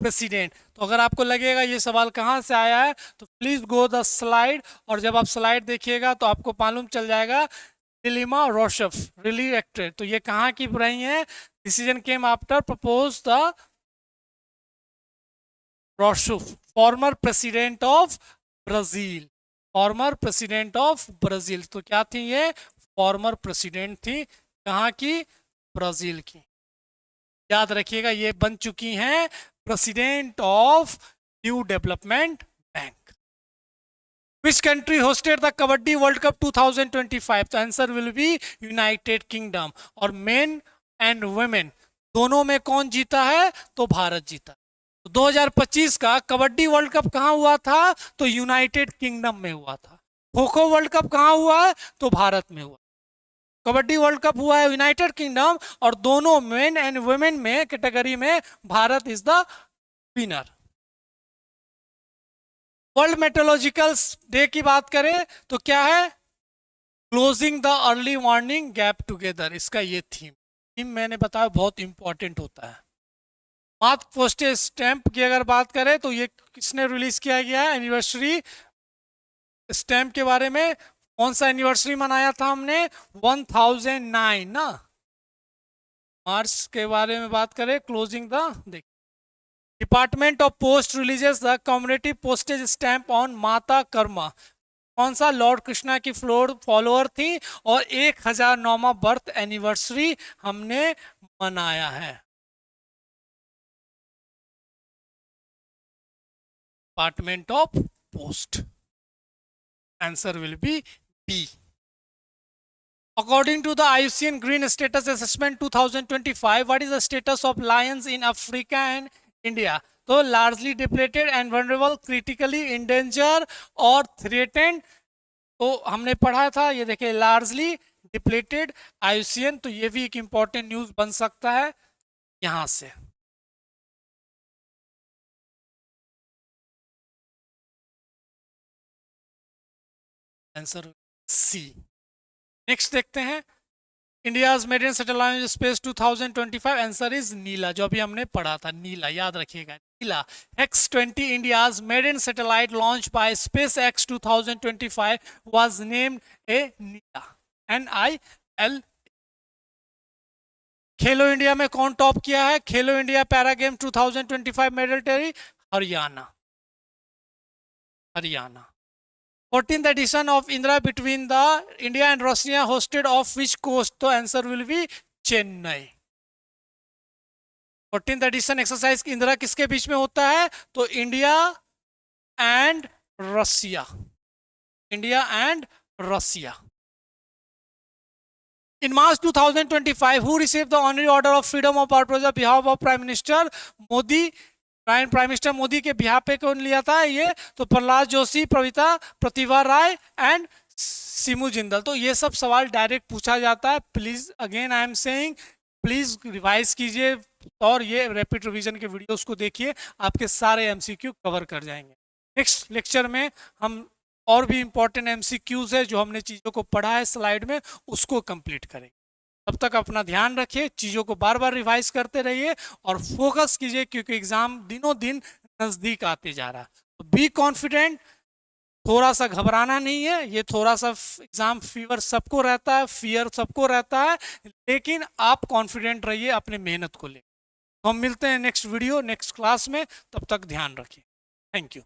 president? तो अगर आपको लगेगा ये सवाल कहाँ से आया है तो प्लीज गो द स्लाइड, और जब आप स्लाइड देखिएगा तो आपको मालूम चल जाएगा। डिलेमा रोसवेल रिली इलेक्टेड, तो ये कहाँ की रही है? Decision came after propose the Rousseff, former president of Brazil. Former president of Brazil, तो क्या थी ये? फॉर्मर प्रेसिडेंट थी। कहाँ की? ब्राजील की। याद रखिएगा ये बन चुकी हैं president of new development bank. Which country hosted the kabaddi world cup 2025? तो answer will be united Kingdom. और मेन एंड वुमेन दोनों में कौन जीता है? तो भारत जीता। तो 2025 का कबड्डी वर्ल्ड कप कहाँ हुआ था? तो यूनाइटेड किंगडम में हुआ था। खो खो वर्ल्ड कप कहाँ हुआ है? तो भारत में हुआ। कबड्डी वर्ल्ड कप हुआ है यूनाइटेड किंगडम, और दोनों मेन एंड वुमेन में कैटेगरी में Bharat is the winner. World meteorological day की बात करें तो क्या है? Closing the early morning gap together. इसका ये थीम मैंने बताया बहुत इंपॉर्टेंट होता है। मार्क पोस्टेज स्टैंप की अगर बात करें तो ये किसने रिलीज किया गया है? एनिवर्सरी स्टैंप के बारे में कौन सा एनिवर्सरी मनाया था हमने? 1009 ना। मार्च के बारे में बात करें, क्लोजिंग द, देख, department of post releases the community postage stamp on माता कर्मा। कौन सा? लॉर्ड कृष्णा की फॉलोअर थी, और 1009वां बर्थ एनिवर्सरी हमने मनाया है। Department of post, answer will B B. According to the IUCN Green Status Assessment 2025, what is the status of lions in Africa and India? तो largely depleted and vulnerable, critically endangered और threatened। तो हमने पढ़ा था, ये देखिए largely depleted IUCN, तो ये भी एक important न्यूज बन सकता है यहां से। Answer C। नेक्स्ट देखते हैं, India's maiden satellite space 2025, answer is Nila, जो अभी हमने पढ़ा था नीला, याद रखिएगा Nila. X-20 India's maiden satellite launch by SpaceX 2025 was named a Nila, NIL। Khelo India में कौन टॉप किया है? Khelo India para game 2025 medal tally Haryana. 14th edition of Indra between the India and Russia hosted off which coast? तो answer will be Chennai. 14th edition exercise Indira किसके बीच में होता है? तो India and Russia. India and Russia. In March 2025, who received the honorary order of freedom of purpose on behalf of Prime Minister Modi? Prime minister Modi के बिहार पे कौन लिया था ये? तो प्रहलाद जोशी, प्रतिभा राय एंड सिमू जिंदल। तो ये सब सवाल डायरेक्ट पूछा जाता है। Please again I am saying, please revise कीजिए, और ये रैपिड रिवीजन के वीडियोस को देखिए, आपके सारे एमसीक्यू कवर कर जाएंगे। नेक्स्ट लेक्चर में हम और भी इंपॉर्टेंट एमसीक्यूज है जो हमने चीज़ों को पढ़ा है स्लाइड में, उसको कंप्लीट करेंगे। तब तक अपना ध्यान रखिए, चीज़ों को बार बार रिवाइज करते रहिए और फोकस कीजिए, क्योंकि एग्जाम दिनों दिन नज़दीक आते जा रहा है। तो बी कॉन्फिडेंट, थोड़ा सा घबराना नहीं है, ये थोड़ा सा एग्जाम फीवर सबको रहता है, फियर सबको रहता है, लेकिन आप कॉन्फिडेंट रहिए अपने मेहनत को लेकर। तो हम मिलते हैं नेक्स्ट वीडियो नेक्स्ट क्लास में, तब तक ध्यान रखिए। Thank you.